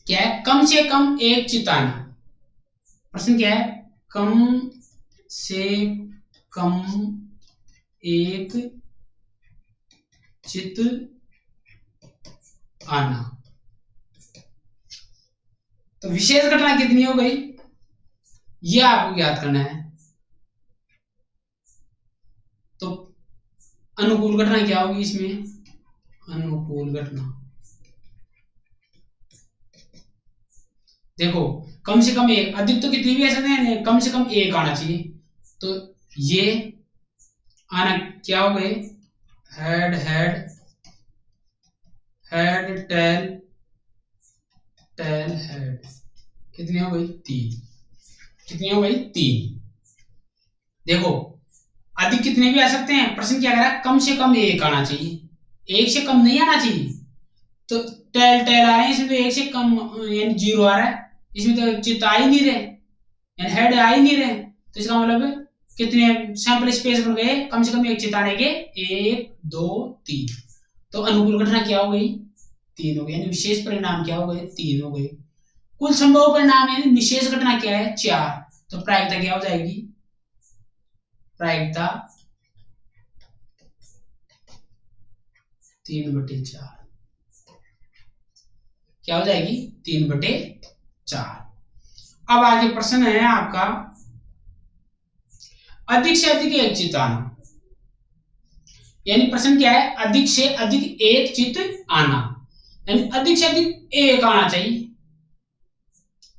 क्या है, कम से कम एक चिताना। प्रश्न क्या है, कम से कम एक चित आना। तो विशेष घटना कितनी हो गई, ये आपको याद करना है। तो अनुकूल घटना क्या होगी इसमें, अनुकूल घटना देखो कम से कम एक, अधिक तो कितनी भी आ सकते हैं, कम से कम एक आना चाहिए। तो ये आना क्या हो गए, head head head tail tail head, कितनी हो गई 3, कितनी हो गई 3। देखो अधिक कितने भी आ सकते हैं, प्रश्न क्या कह रहा है, कम से कम एक आना चाहिए, एक से कम नहीं आना चाहिए। तो टेल टेल आ रहे हैं इसमें, तो एक से कम यानी 0 आ रहा है, इसमें तो चित्त आ ही नहीं रहे, यानी हेड आ ही नहीं रहे। तो इसका मतलब कितने सैंपल स्पेस बन गए, कम से कम एक चित्त आने के, 1 2 3। तो अनुकूल घटना क्या हो गई, 3 हो गई, यानी विशेष परिणाम क्या हो गए, 3 हो गए। कुल संभव परिणाम यानी विशेष घटना क्या है, 4। तो प्रायिकता क्या हो जाएगी, प्रायिकता 3/4 क्या हो जाएगी, 3/4। अब आगे प्रश्न है आपका, अधिक से अधिक एक चित्त आना। यानी प्रश्न क्या है, अधिक से अधिक एक चित्त आना, यानी अधिक से अधिक एक आना चाहिए,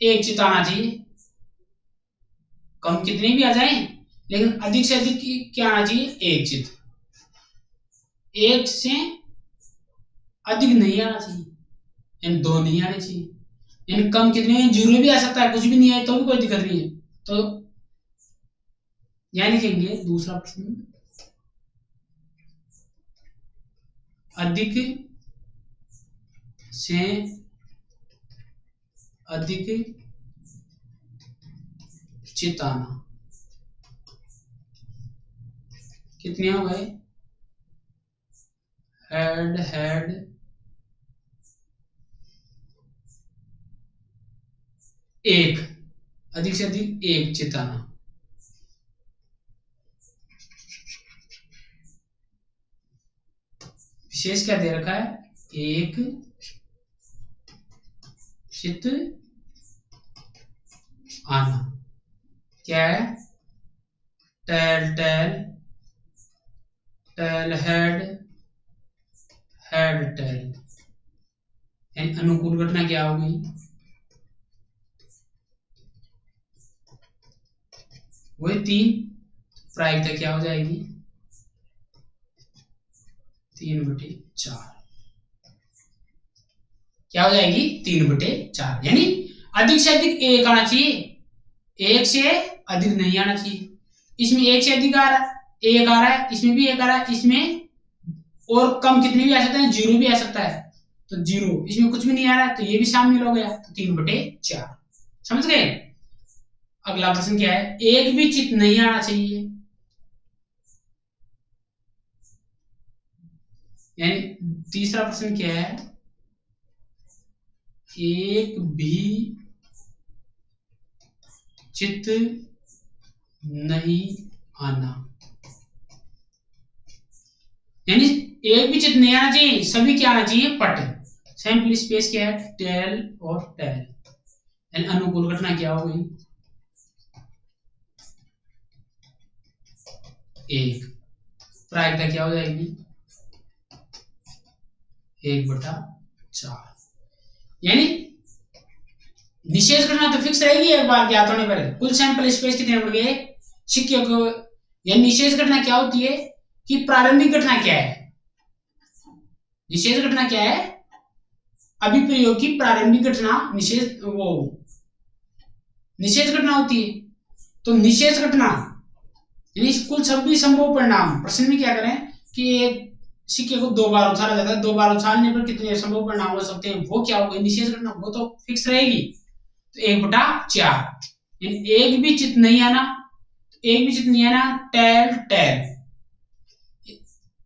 एक चित्त आना चाहिए। कम कितने भी आ जाए, लेकिन अधिक से अधिक क्या आना चाहिए, एक चित्त। एक से अधिक नहीं आना चाहिए, यानी 2 नहीं आने चाहिए। यानी कम कितने, 0 भी आ सकता है, कुछ भी नहीं है तो भी कोई दिक्कत नहीं है। तो यानी लिखेंगे दूसरा प्रश्न, अधिक से अधिक चित्त आना, कितने हो गए, हेड हेड एक, अधिक से अधिक एक चित्त आना। विशेष क्या दे रखा है, एक चित्त आना, क्या है, tail tail tail head head tail. अनुकूल घटना क्या होगी, वही 3, प्रायिकता क्या हो जाएगी, 3/4 क्या हो जाएगी, 3/4। यानी अधिक से अधिक एक आना चाहिए, एक से अधिक नहीं आना चाहिए। इसमें एक से अधिक आ रहा है, एक आ रहा है, इसमें भी एक आ रहा है, इसमें और कम कितने भी आ सकते हैं, 0 भी आ सकता है। तो 0, इसमें कुछ भी नहीं आ रहा है, तो ये भी शामिल हो गया, तो 3/4। समझ गए। अगला प्रश्न क्या है, एक भी चित्त नहीं आना चाहिए, यानी तीसरा प्रश्न क्या है, एक भी चित्त नहीं आना, यानी एक भी चित्त नहीं आना चाहिए, सभी क्या आना चाहिए, पट। सैंपल स्पेस क्या है, टेल और टेल। यानी अनुकूल घटना क्या हो गई, 1, प्रायिकता क्या हो जाएगी, 1/4। यानी निषेध घटना तो फिक्स रहेगी एक बार ज्ञात होने पर। कुल सैंपल स्पेस कितने बढ़ गए, सिक्के को। यानी निषेध घटना क्या होती है, कि प्रारंभिक घटना क्या है, निषेध घटना क्या है, अभिप्रयोग की प्रारंभिक घटना निषेध, वो निषेध घटना होती है। तो निषेध घटना यानी कुल सभी संभव परिणाम, प्रश्न में क्या करें कि सिक्के को 2 बार उछाला जाता है, 2 बार उछालने पर कितने संभव परिणाम हो सकते हैं, वो क्या होगा, निषेध घटना, वो तो फिक्स रहेगी। तो 1/4, एक भी चित नहीं आना, एक भी चित नहीं आना, टेल टेल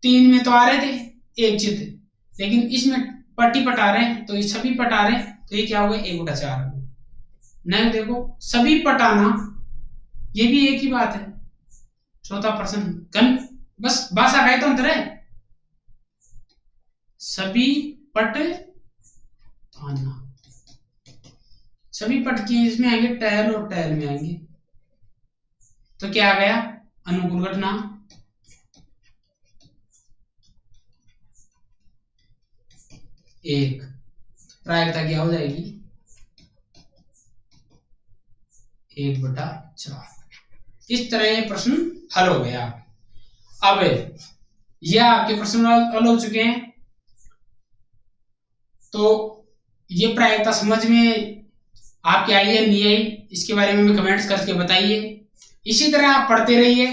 3 में तो आ रहे थे एक चित, लेकिन इसमें पट्टी पटा रहे हैं तो ये सभी पटा रहे हैं, तो ये क्या होगा 1/4। नहीं देखो सभी पटाना, ये भी एक ही बात है, चौथा प्रश्न गन, बस भाषा का ही तो अंतर है। सभी पट ताना, सभी पट के इसमें आएंगे, टहल और टहल में आएंगे, तो क्या आ गया अनुकूल घटना। एक प्रायिकता क्या हो जाएगी 1/4। इस तरह ये प्रश्न हल हो गया। अब यह आपके प्रश्न हल हो चुके हैं, तो ये प्रायिकता समझ में आपके आई है नहीं आई, इसके बारे में कमेंट्स करके बताइए। इसी तरह आप पढ़ते रहिए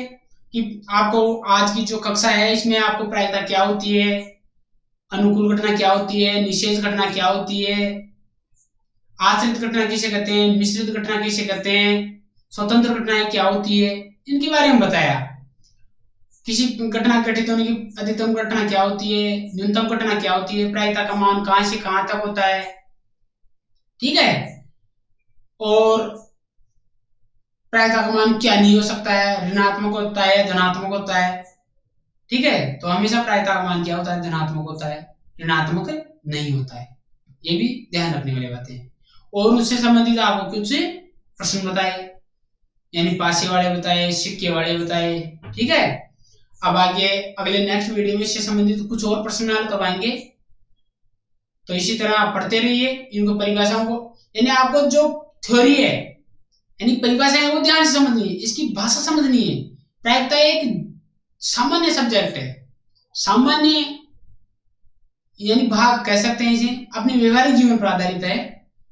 कि आपको आज की जो कक्षा है इसमें आपको प्रायिकता क्या होती है, अनुकूल घटना क्या होती है, निषेध घटना क्या होती है, आश्रित घटना किसे कहते हैं, मिश्रित घटना किसे कहते हैं, स्वतंत्र घटनाएं क्या होती है, इनके बारे में बताया। किसी घटना घटित होने की अधिकतम घटना क्या होती है, न्यूनतम घटना क्या होती है, प्रायिकता का मान कहां से कहां तक होता है, ठीक है, और प्रायिकता का मान क्या नहीं हो सकता है, ऋणात्मक होता है धनात्मक होता है, ठीक है, तो हमेशा प्रायिकता का मान क्या होता है, धनात्मक होता है, ऋणात्मक नहीं होता है, ये भी ध्यान रखने वाली बातें हैं। और उससे संबंधित आपको कुछ प्रश्न बताए, यानी पासे वाले बताए, सिक्के वाले बताए, ठीक है। अब आगे अगले नेक्स्ट वीडियो में इससे संबंधित कुछ और प्रश्न हल करवाएंगे, तो इसी तरह आप पढ़ते रहिए इनको, परिभाषाओं को, यानी आपको जो थ्योरी है यानी परिभाषा है वो ध्यान से समझनी है, इसकी भाषा समझनी है। प्रायिकता एक सामान्य सब्जेक्ट है, सामान्य यानी भाग कह सकते हैं इसे, अपने व्यवहारिक जीवन पर आधारित है,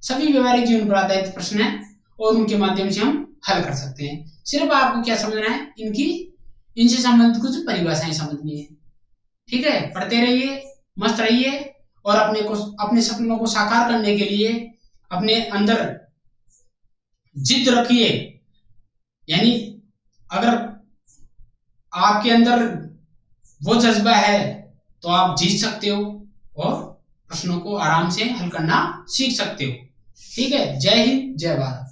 सभी व्यवहारिक जीवन पर आधारित प्रश्न है और उनके माध्यम से हम हल कर सकते हैं। सिर्फ आपको क्या समझना है, इनसे संबंधित कुछ परिभाषाएं समझनी है, ठीक है। पढ़ते रहिए, मस्त रहिए और अपने सपनों को साकार करने के लिए अपने अंदर जिद रखिए, यानी अगर आपके अंदर वो जज्बा है तो आप जीत सकते हो और प्रश्नों को आराम से हल करना सीख सकते हो, ठीक है। जय हिंद, जय भारत।